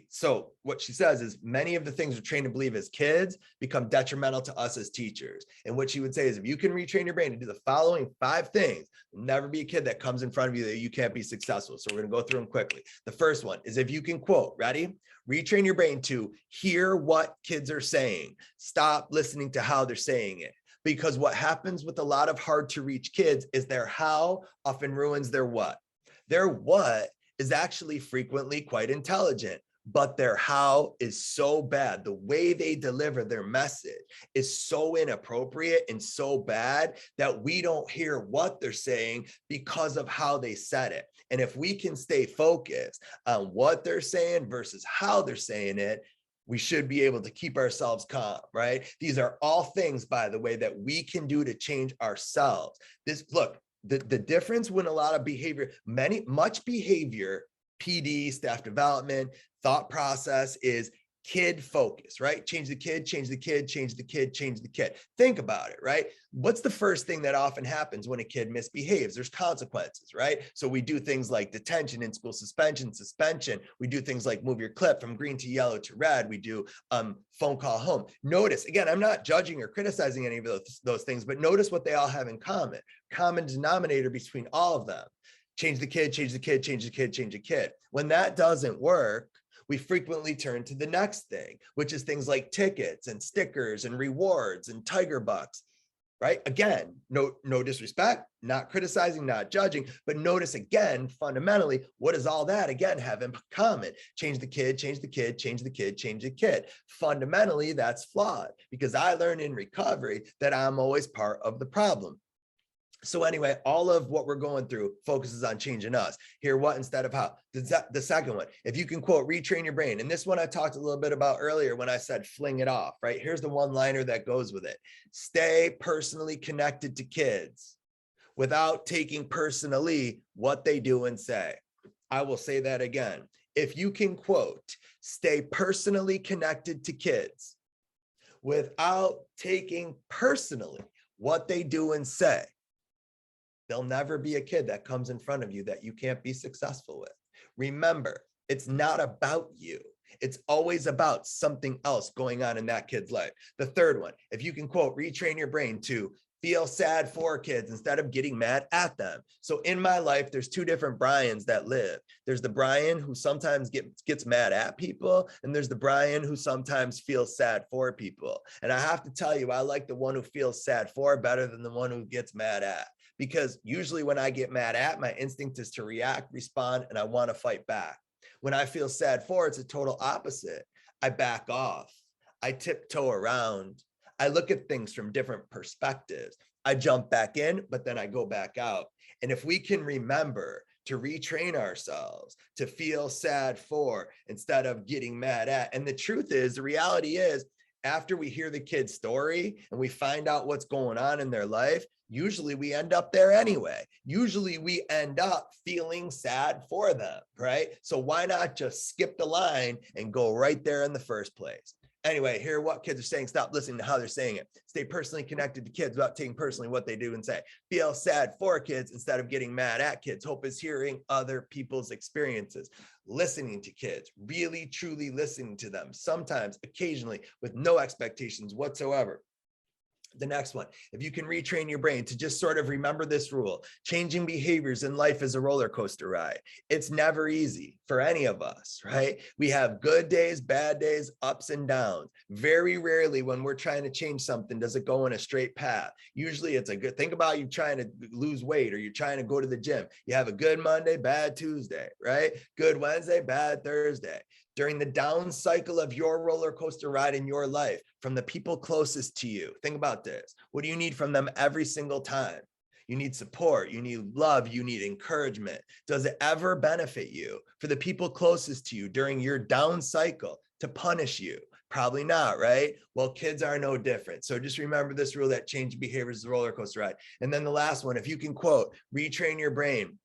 Speaker 1: So what she says is many of the things we're trained to believe as kids become detrimental to us as teachers. And what she would say is, if you can retrain your brain to do the following 5 things, there'll never be a kid that comes in front of you that you can't be successful. So we're going to go through them quickly. The first one is, if you can quote, ready? Retrain your brain to hear what kids are saying. Stop listening to how they're saying it. Because what happens with a lot of hard to reach kids is their how often ruins their what. Their what is actually frequently quite intelligent, but their how is so bad. The way they deliver their message is so inappropriate and so bad that we don't hear what they're saying because of how they said it. And if we can stay focused on what they're saying versus how they're saying it, we should be able to keep ourselves calm, right? These are all things, by the way, that we can do to change ourselves. Look, the difference when a lot of behavior, much behavior, PD, staff development, thought process is kid focus, right? Change the kid, change the kid, change the kid, change the kid. Think about it, right? What's the first thing that often happens when a kid misbehaves? There's consequences, right? So we do things like detention, in-school suspension. We do things like move your clip from green to yellow to red. We do phone call home. Notice, again, I'm not judging or criticizing any of those things, but notice what they all have in common. Common denominator between all of them. Change the kid, change the kid, change the kid, change the kid. When that doesn't work, we frequently turn to the next thing, which is things like tickets and stickers and rewards and tiger bucks, right? Again, no disrespect, not criticizing, not judging, but notice again, fundamentally, what does all that again have in common? Change the kid, change the kid, change the kid, change the kid. Fundamentally, that's flawed because I learned in recovery that I'm always part of the problem. So anyway, all of what we're going through focuses on changing us. Hear what instead of how. The second one, if you can quote, retrain your brain. And this one I talked a little bit about earlier when I said fling it off, right? Here's the one-liner that goes with it. Stay personally connected to kids without taking personally what they do and say. I will say that again. If you can quote, stay personally connected to kids without taking personally what they do and say, there'll never be a kid that comes in front of you that you can't be successful with. Remember, it's not about you. It's always about something else going on in that kid's life. The third one, if you can quote, retrain your brain to feel sad for kids instead of getting mad at them. So in my life, there's two different Brians that live. There's the Brian who sometimes gets mad at people, and there's the Brian who sometimes feels sad for people. And I have to tell you, I like the one who feels sad for better than the one who gets mad at. Because usually when I get mad at, my instinct is to react, respond, and I want to fight back. When I feel sad for, it's a total opposite. I back off. I tiptoe around. I look at things from different perspectives. I jump back in, but then I go back out. And if we can remember to retrain ourselves to feel sad for instead of getting mad at. And the truth is, the reality is, after we hear the kid's story and we find out what's going on in their life, usually we end up there anyway. Usually we end up feeling sad for them, right? So why not just skip the line and go right there in the first place? Anyway, hear what kids are saying. Stop listening to how they're saying it. Stay personally connected to kids without taking personally what they do and say. Feel sad for kids instead of getting mad at kids. Hope is hearing other people's experiences. Listening to kids, really, truly listening to them. Sometimes, occasionally, with no expectations whatsoever. The next one, if you can retrain your brain to just sort of remember this rule, changing behaviors in life is a roller coaster ride. It's never easy for any of us, right? We have good days, bad days, ups and downs. Very rarely when we're trying to change something, does it go in a straight path. Usually it's a good, think about you trying to lose weight or you're trying to go to the gym. You have a good Monday, bad Tuesday, right? Good Wednesday, bad Thursday. During the down cycle of your roller coaster ride in your life, from the people closest to you, think about this. What do you need from them every single time? You need support, you need love, you need encouragement. Does it ever benefit you for the people closest to you during your down cycle to punish you? Probably not, right? Well, kids are no different. So just remember this rule that change behaviors is a roller coaster ride. And then the last one, if you can quote, retrain your brain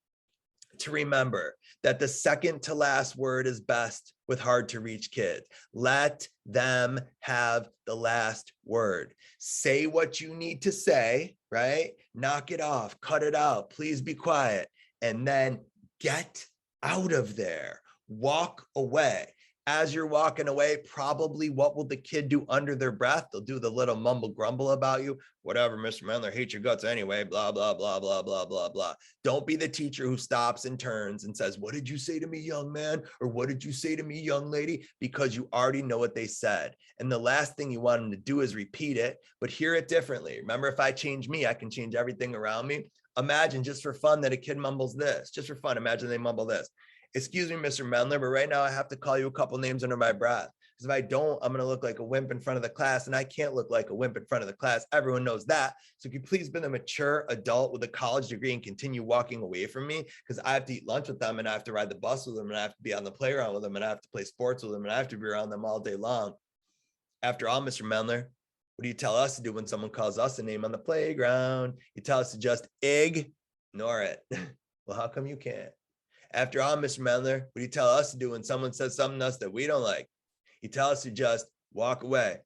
Speaker 1: to remember that the second to last word is best with hard to reach kids. Let them have the last word. Say what you need to say, right? Knock it off, cut it out, please be quiet, and then get out of there. Walk away. As you're walking away, probably what will the kid do under their breath? They'll do the little mumble grumble about you. Whatever, Mr. Mendler, hate your guts anyway, blah, blah, blah, blah, blah, blah, blah. Don't be the teacher who stops and turns and says, what did you say to me, young man? Or what did you say to me, young lady? Because you already know what they said. And the last thing you want them to do is repeat it, but hear it differently. Remember, if I change me, I can change everything around me. Imagine just for fun that a kid mumbles this, just for fun. Imagine they mumble this. Excuse me, Mr. Mendler, but right now I have to call you a couple names under my breath. Because if I don't, I'm going to look like a wimp in front of the class, and I can't look like a wimp in front of the class. Everyone knows that. So could you please be the mature adult with a college degree and continue walking away from me? Because I have to eat lunch with them, and I have to ride the bus with them, and I have to be on the playground with them, and I have to play sports with them, and I have to be around them all day long. After all, Mr. Mendler, what do you tell us to do when someone calls us a name on the playground? You tell us to just ignore it. Well, how come you can't? After all, Mr. Mendler, what do you tell us to do when someone says something to us that we don't like? You tell us to just walk away.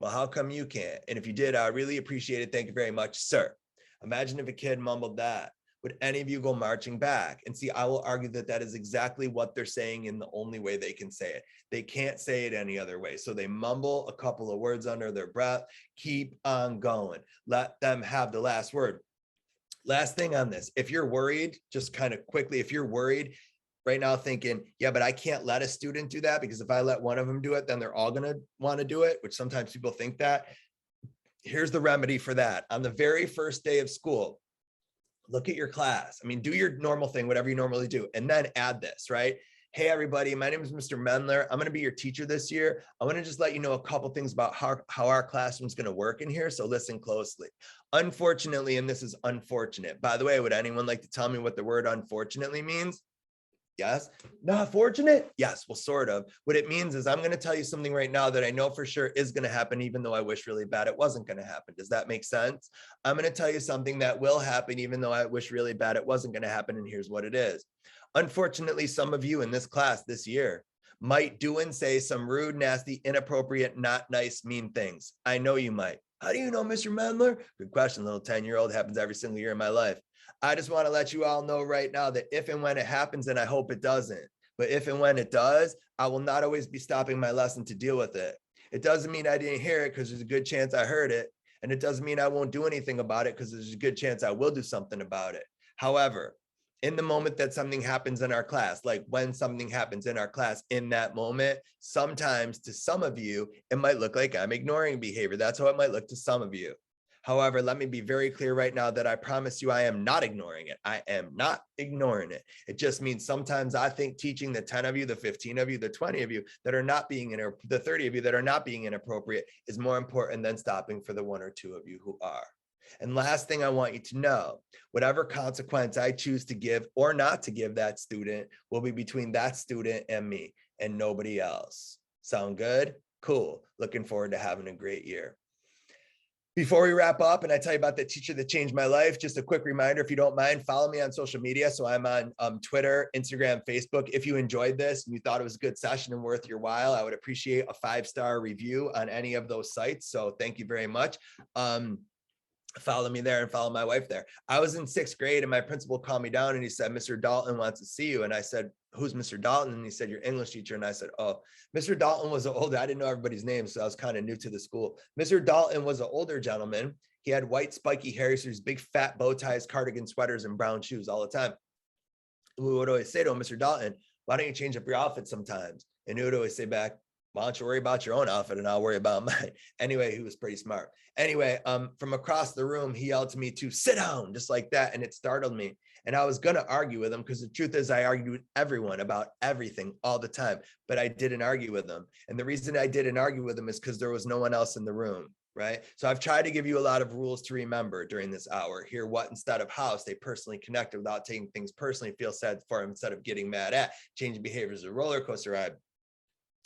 Speaker 1: Well, how come you can't? And if you did, I really appreciate it. Thank you very much, sir. Imagine if a kid mumbled that. Would any of you go marching back? And see, I will argue that that is exactly what they're saying in the only way they can say it. They can't say it any other way. So they mumble a couple of words under their breath. Keep on going. Let them have the last word. Last thing on this, if you're worried, just kind of quickly, if you're worried right now thinking, yeah, but I can't let a student do that because if I let one of them do it, then they're all going to want to do it, which sometimes people think that. Here's the remedy for that. On the very first day of school, look at your class. I mean, do your normal thing, whatever you normally do, and then add this, right? Hey, everybody, my name is Mr. Mendler. I'm going to be your teacher this year. I want to just let you know a couple things about how our classroom's going to work in here, so listen closely. Unfortunately, and this is unfortunate. By the way, would anyone like to tell me what the word unfortunately means? Yes? Not fortunate? Yes, well, sort of. What it means is I'm going to tell you something right now that I know for sure is going to happen, even though I wish really bad it wasn't going to happen. Does that make sense? I'm going to tell you something that will happen, even though I wish really bad it wasn't going to happen, and here's what it is. Unfortunately, some of you in this class this year might do and say some rude, nasty, inappropriate, not nice, mean things. I know you might. How do you know, Mr. Mendler? Good question, little 10-year-old. Happens every single year in my life. I just want to let you all know right now that if and when it happens, and I hope it doesn't, but if and when it does, I will not always be stopping my lesson to deal with it. It doesn't mean I didn't hear it, because there's a good chance I heard it. And it doesn't mean I won't do anything about it, because there's a good chance I will do something about it. However, in the moment that something happens in our class, like when something happens in our class in that moment, sometimes to some of you, it might look like I'm ignoring behavior. That's how it might look to some of you. However, let me be very clear right now that I promise you I am not ignoring it. I am not ignoring it. It just means sometimes I think teaching the 10 of you, the 15 of you, the 20 of you that are not being the 30 of you that are not being inappropriate is more important than stopping for the 1 or 2 of you who are. And last thing I want you to know, whatever consequence I choose to give or not to give that student will be between that student and me and nobody else. Sound good? Cool. Looking forward to having a great year. Before we wrap up and I tell you about the teacher that changed my life, just a quick reminder, if you don't mind, follow me on social media. So I'm on Twitter, Instagram, Facebook. If you enjoyed this and you thought it was a good session and worth your while, I would appreciate a 5-star review on any of those sites. So thank you very much. Follow me there and follow my wife there. I was in 6th grade and my principal called me down and he said, Mr. Dalton wants to see you. And I said, who's Mr. Dalton? And he said, your English teacher. And I said, oh, Mr. Dalton was an older, I didn't know everybody's name, so I was kind of new to the school. Mr. Dalton was an older gentleman. He had white spiky hair, so big fat bow ties, cardigan sweaters, and brown shoes all the time. We would always say to him, Mr. Dalton, why don't you change up your outfit sometimes? And he would always say back, why don't you worry about your own outfit and I'll worry about mine. Anyway, he was pretty smart. Anyway, from across the room, he yelled to me to sit down, just like that. And it startled me. And I was going to argue with him because the truth is I argued with everyone about everything all the time, but I didn't argue with him. And the reason I didn't argue with him is because there was no one else in the room. Right. So I've tried to give you a lot of rules to remember during this hour. Hear what instead of how, stay personally connected without taking things personally, feel sad for him instead of getting mad at, change behaviors, a roller coaster ride.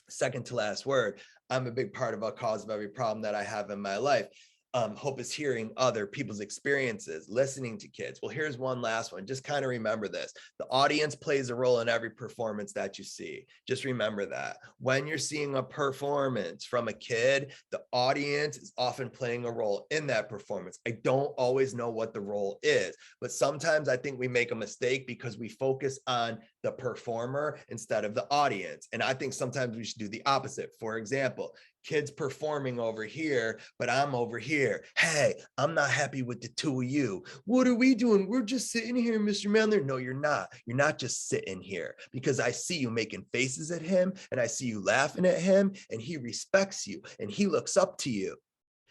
Speaker 1: Second to last word, I'm a big part of a cause of every problem that I have in my life. Hope is hearing other people's experiences, listening to kids. Well, here's one last one. Just kind of remember this. The audience plays a role in every performance that you see. Just remember that. When you're seeing a performance from a kid, the audience is often playing a role in that performance. I don't always know what the role is, but sometimes I think we make a mistake because we focus on the performer instead of the audience. And I think sometimes we should do the opposite. For example, kids performing over here, but I'm over here. Hey, I'm not happy with the 2 of you. What are we doing? We're just sitting here, Mr. Mendler. No, you're not. You're not just sitting here because I see you making faces at him and I see you laughing at him and he respects you and he looks up to you.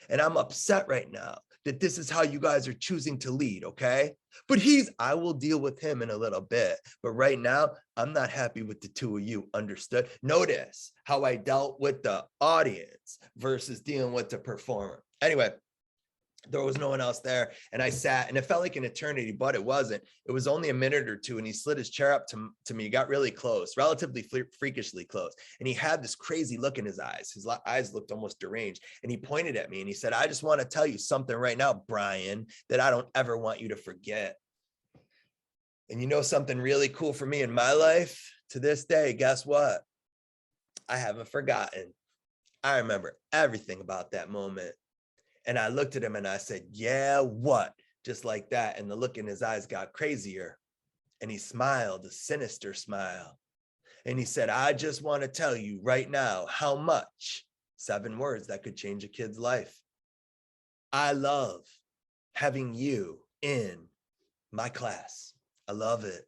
Speaker 1: And I'm upset right now that this is how you guys are choosing to lead, okay? But I will deal with him in a little bit. But right now, I'm not happy with the 2 of you, understood? Notice how I dealt with the audience versus dealing with the performer. Anyway, there was no one else there. And I sat and it felt like an eternity, but it wasn't. It was only a minute or two. And he slid his chair up to me, got really close, relatively freakishly close. And he had this crazy look in his eyes. His eyes looked almost deranged. And he pointed at me and he said, I just want to tell you something right now, Brian, that I don't ever want you to forget. And you know something really cool for me in my life to this day, guess what? I haven't forgotten. I remember everything about that moment. And I looked at him and I said, yeah, what? Just like that. And the look in his eyes got crazier. And he smiled, a sinister smile. And he said, I just want to tell you right now how much, 7 words that could change a kid's life. I love having you in my class. I love it.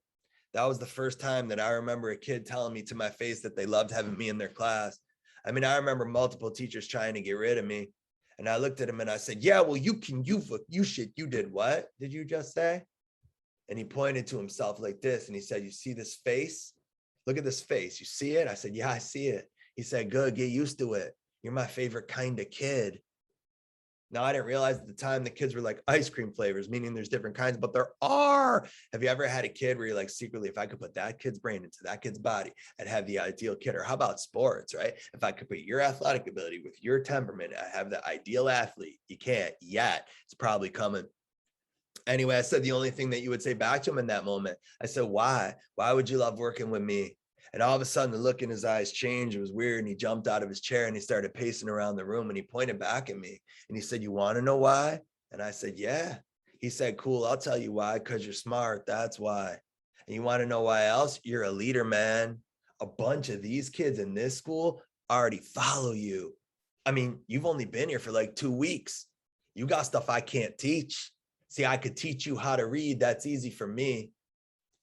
Speaker 1: That was the first time that I remember a kid telling me to my face that they loved having me in their class. I mean, I remember multiple teachers trying to get rid of me. And I looked at him and I said, yeah, well, you did what? Did you just say? And he pointed to himself like this. And he said, you see this face? Look at this face. You see it? I said, yeah, I see it. He said, good, get used to it. You're my favorite kind of kid. Now, I didn't realize at the time the kids were like ice cream flavors, meaning there's different kinds, but there are. Have you ever had a kid where you're like secretly, if I could put that kid's brain into that kid's body, I'd have the ideal kid? Or how about sports, right? If I could put your athletic ability with your temperament, I have the ideal athlete. You can't yet. It's probably coming. Anyway, I said the only thing that you would say back to him in that moment, I said, why? Why would you love working with me? And all of a sudden the look in his eyes changed. It was weird. And he jumped out of his chair and he started pacing around the room and he pointed back at me and he said, "You want to know why?" And I said, "Yeah." He said, "Cool, I'll tell you why, because you're smart. That's why. And you want to know why else? You're a leader, man. A bunch of these kids in this school already follow you. I mean, you've only been here for like 2 weeks. You got stuff I can't teach. See, I could teach you how to read. That's easy for me.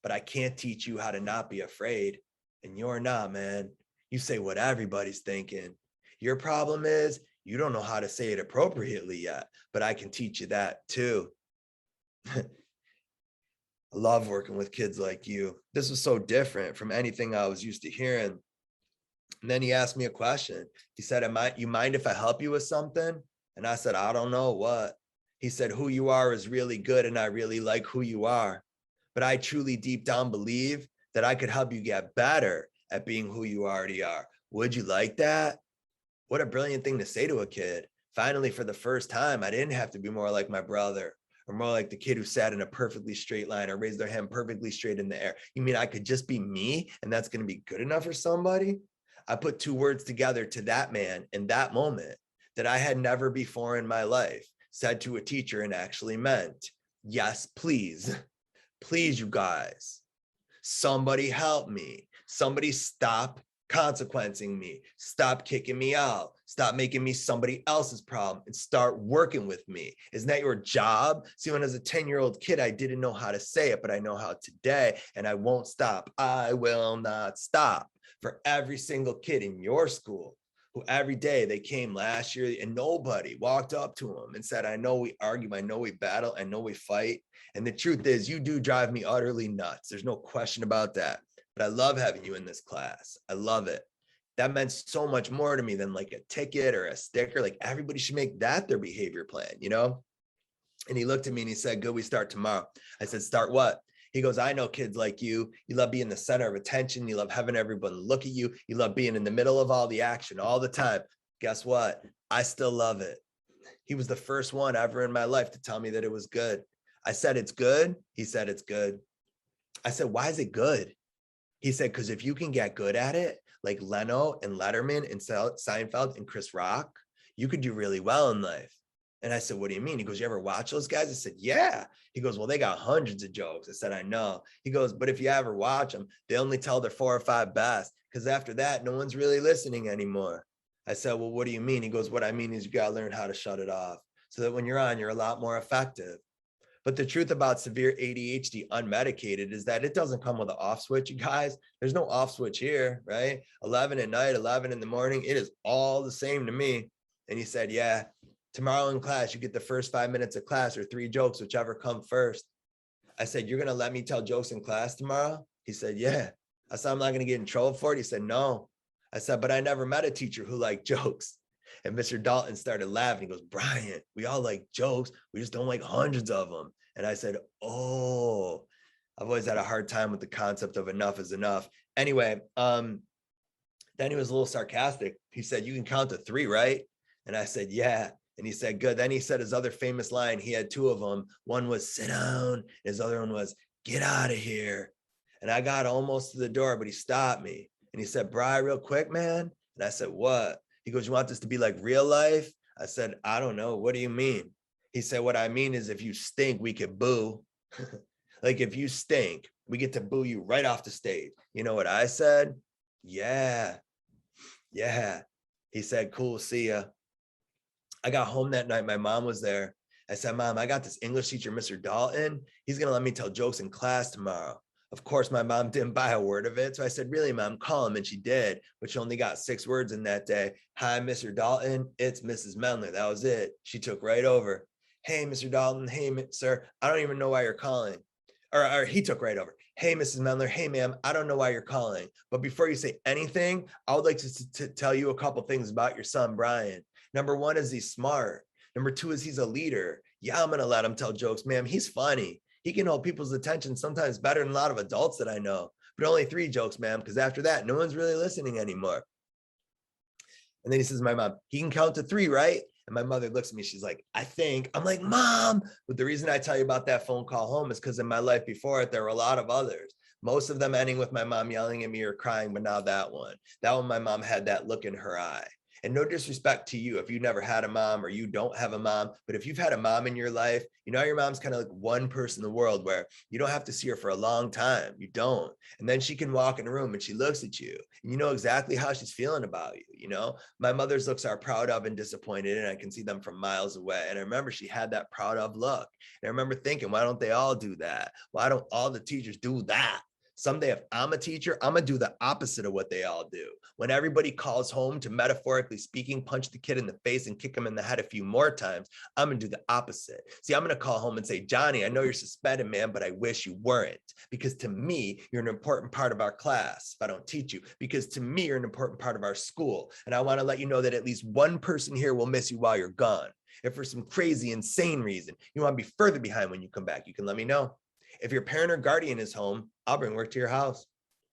Speaker 1: But I can't teach you how to not be afraid. And you're not, man. You say what everybody's thinking. Your problem is you don't know how to say it appropriately yet, but I can teach you that too." I love working with kids like you. This was so different from anything I was used to hearing. And then he asked me a question. He said, "You mind if I help you with something?" And I said, "I don't know what." He said, "Who you are is really good, and I really like who you are. But I truly deep down believe that I could help you get better at being who you already are. Would you like that?" What a brilliant thing to say to a kid. Finally, for the first time, I didn't have to be more like my brother or more like the kid who sat in a perfectly straight line or raised their hand perfectly straight in the air. You mean I could just be me and that's going to be good enough for somebody? I put 2 words together to that man in that moment that I had never before in my life said to a teacher and actually meant. Yes, please. Please, you guys. Somebody help me. Somebody stop consequencing me. Stop kicking me out. Stop making me somebody else's problem and start working with me. Isn't that your job? See, when I was a 10-year-old kid, I didn't know how to say it, but I know how today, and I won't stop. I will not stop. For every single kid in your school who every day they came last year and nobody walked up to them and said, "I know we argue, I know we battle, I know we fight." And the truth is, you do drive me utterly nuts. There's no question about that. But I love having you in this class. I love it. That meant so much more to me than like a ticket or a sticker. Like everybody should make that their behavior plan, you know? And he looked at me and he said, "Good, we start tomorrow." I said, "Start what?" He goes, "I know kids like you. You love being the center of attention. You love having everybody look at you. You love being in the middle of all the action all the time. Guess what? I still love it." He was the first one ever in my life to tell me that it was good. I said, "It's good." He said, "It's good." I said, "Why is it good?" He said, "Because if you can get good at it, like Leno and Letterman and Seinfeld and Chris Rock, you could do really well in life." And I said, "What do you mean?" He goes, "You ever watch those guys?" I said, "Yeah." He goes, "Well, they got hundreds of jokes." I said, "I know." He goes, "But if you ever watch them, they only tell their 4 or 5 best, because after that, no one's really listening anymore." I said, "Well, what do you mean?" He goes, "What I mean is you got to learn how to shut it off so that when you're on, you're a lot more effective." But the truth about severe ADHD unmedicated is that it doesn't come with an off switch, you guys. There's no off switch here, right? 11 at night, 11 in the morning, it is all the same to me. And he said, "Yeah, tomorrow in class, you get the first 5 minutes of class or 3 jokes, whichever come first." I said, "You're going to let me tell jokes in class tomorrow?" He said, "Yeah." I said, "I'm not going to get in trouble for it?" He said, "No." I said, "But I never met a teacher who liked jokes." And Mr. Dalton started laughing. He goes, "Brian, we all like jokes. We just don't like hundreds of them." And I said, "Oh, I've always had a hard time with the concept of enough is enough." Anyway, then he was a little sarcastic. He said, "You can count to 3, right?" And I said, "Yeah." And he said, "Good." Then he said his other famous line. He had 2 of them. One was "sit down." His other one was "get out of here." And I got almost to the door, but he stopped me. And he said, "Bri, real quick, man." And I said, "What?" He goes, "You want this to be like real life?" I said, "I don't know. What do you mean?" He said, "What I mean is if you stink, we could boo." Like if you stink, we get to boo you right off the stage. You know what I said? Yeah. Yeah. He said, "Cool, see ya." I got home that night. My mom was there. I said, "Mom, I got this English teacher, Mr. Dalton. He's going to let me tell jokes in class tomorrow." Of course, my mom didn't buy a word of it. So I said, "Really, Mom, call him." And she did, but she only got 6 words in that day. "Hi, Mr. Dalton. It's Mrs. Mendler." That was it. She took right over. "Hey, Mr. Dalton. Hey, sir. I don't even know why you're calling." Or he took right over. "Hey, Mrs. Mendler. Hey, ma'am. I don't know why you're calling. But before you say anything, I would like to tell you a couple things about your son, Brian. Number 1 is he's smart. Number 2 is he's a leader. Yeah, I'm going to let him tell jokes, ma'am. He's funny. He can hold people's attention sometimes better than a lot of adults that I know. But only 3 jokes, ma'am, because after that, no one's really listening anymore." And then he says, "My mom, he can count to 3, right?" And my mother looks at me. She's like, "I think." I'm like, "Mom." But the reason I tell you about that phone call home is because in my life before it, there were a lot of others. Most of them ending with my mom yelling at me or crying, but now that one, my mom had that look in her eye. And no disrespect to you if you never had a mom or you don't have a mom, but if you've had a mom in your life, you know, your mom's kind of like one person in the world where you don't have to see her for a long time. You don't. And then she can walk in the room and she looks at you and you know exactly how she's feeling about you. You know, my mother's looks are proud of and disappointed, and I can see them from miles away. And I remember she had that proud of look. And I remember thinking, why don't they all do that? Why don't all the teachers do that? Someday, if I'm a teacher, I'm gonna do the opposite of what they all do. When everybody calls home to, metaphorically speaking, punch the kid in the face and kick him in the head a few more times, I'm gonna do the opposite. See, I'm gonna call home and say, Johnny, I know you're suspended, man, but I wish you weren't. Because to me, you're an important part of our class if I don't teach you. Because to me, you're an important part of our school. And I wanna let you know that at least one person here will miss you while you're gone. If for some crazy, insane reason, you wanna be further behind when you come back, you can let me know. If your parent or guardian is home, I'll bring work to your house.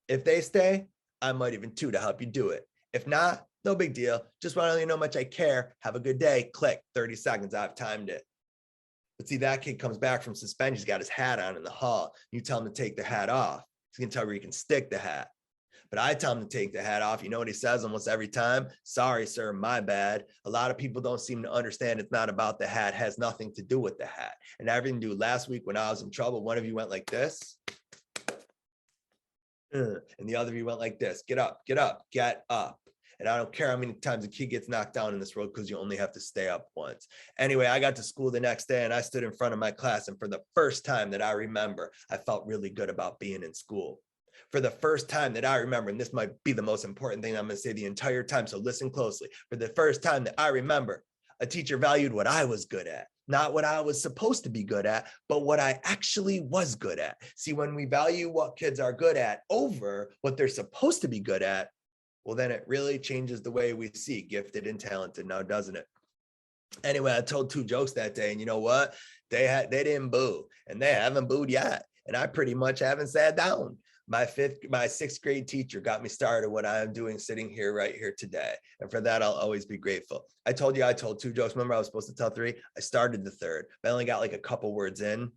Speaker 1: If they stay, I might even to help you do it. If not, no big deal. Just want to let you know how much I care. Have a good day. Click. 30 seconds. I've timed it. But see, that kid comes back from suspension. He's got his hat on in the hall. You tell him to take the hat off. He's going to tell where you can stick the hat. But I tell him to take the hat off. You know what he says almost every time? Sorry, sir, my bad. A lot of people don't seem to understand it's not about the hat. It has nothing to do with the hat. And everything to do. Last week when I was in trouble, one of you went like this. And the other of you went like this. Get up, get up, get up. And I don't care how many times a kid gets knocked down in this world because you only have to stay up once. Anyway, I got to school the next day and I stood in front of my class. And for the first time that I remember, I felt really good about being in school. For the first time that I remember, and this might be the most important thing I'm going to say the entire time, so listen closely. For the first time that I remember, a teacher valued what I was good at, not what I was supposed to be good at, but what I actually was good at. See, when we value what kids are good at over what they're supposed to be good at, well, then it really changes the way we see gifted and talented now, doesn't it? Anyway, I told 2 jokes that day, and you know what? They didn't boo, and they haven't booed yet. And I pretty much haven't sat down. My 6th grade teacher got me started what I am doing sitting here right here today. And for that, I'll always be grateful. I told you I told 2 jokes. Remember, I was supposed to tell 3. I started the 3rd, but I only got like a couple words in.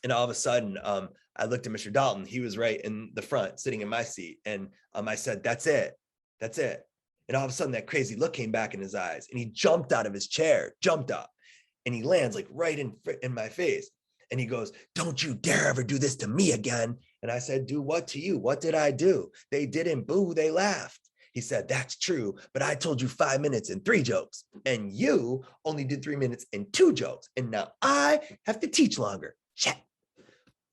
Speaker 1: And all of a sudden, I looked at Mr. Dalton. He was right in the front, sitting in my seat. And I said, that's it. That's it. And all of a sudden, that crazy look came back in his eyes. And he jumped out of his chair, jumped up. And he lands like right in my face. And he goes, don't you dare ever do this to me again. And I said, do what to you? What did I do? They didn't boo, they laughed. He said, that's true, but I told you 5 minutes and 3 jokes. And you only did 3 minutes and 2 jokes. And now I have to teach longer. Shit.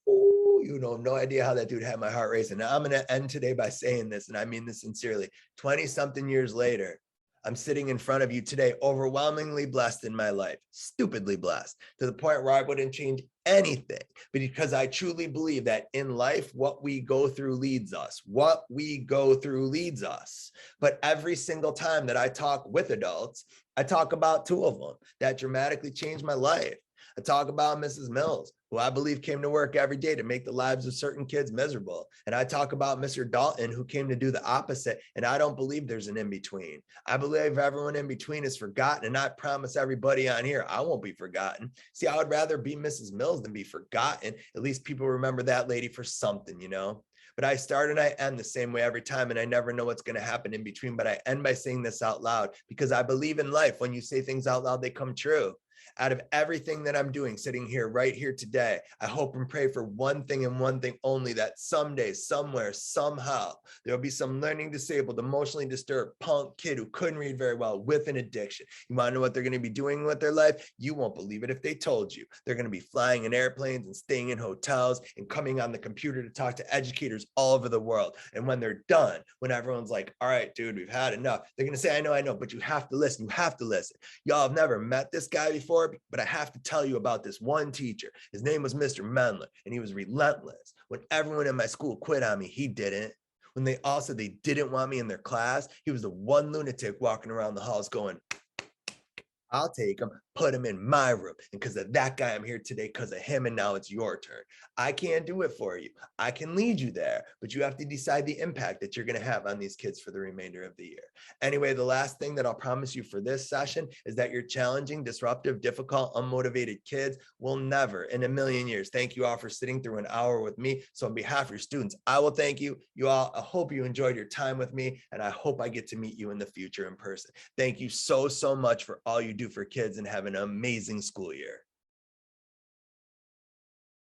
Speaker 1: Ooh, you know, no idea how that dude had my heart racing. Now I'm going to end today by saying this, and I mean this sincerely. 20-something years later, I'm sitting in front of you today, overwhelmingly blessed in my life, stupidly blessed, to the point where I wouldn't change anything, but because I truly believe that in life, what we go through leads us. What we go through leads us. But every single time that I talk with adults, I talk about 2 of them that dramatically changed my life. I talk about Mrs. Mills, who I believe came to work every day to make the lives of certain kids miserable. And I talk about Mr. Dalton, who came to do the opposite. And I don't believe there's an in-between. I believe everyone in between is forgotten. And I promise everybody on here, I won't be forgotten. See, I would rather be Mrs. Mills than be forgotten. At least people remember that lady for something, you know? But I start and I end the same way every time, and I never know what's going to happen in between. But I end by saying this out loud because I believe in life. When you say things out loud, they come true. Out of everything that I'm doing, sitting here, right here today, I hope and pray for one thing and one thing only, that someday, somewhere, somehow, there'll be some learning disabled, emotionally disturbed punk kid who couldn't read very well with an addiction. You want to know what they're going to be doing with their life? You won't believe it if they told you. They're going to be flying in airplanes and staying in hotels and coming on the computer to talk to educators all over the world. And when they're done, when everyone's like, all right, dude, we've had enough, they're going to say, I know, but you have to listen. You have to listen. Y'all have never met this guy before, but I have to tell you about this one teacher. His name was Mr. Mendler, and he was relentless. When everyone in my school quit on me, he didn't. When they all said they didn't want me in their class, he was the one lunatic walking around the halls going, I'll take him, put him in my room. And because of that guy, I'm here today because of him. And now it's your turn. I can't do it for you. I can lead you there, but you have to decide the impact that you're going to have on these kids for the remainder of the year. Anyway, the last thing that I'll promise you for this session is that your challenging, disruptive, difficult, unmotivated kids will never in a million years thank you all for sitting through an hour with me. So on behalf of your students, I will thank you. You all, I hope you enjoyed your time with me, and I hope I get to meet you in the future in person. Thank you so, so much for all you do for kids, and have an amazing school year.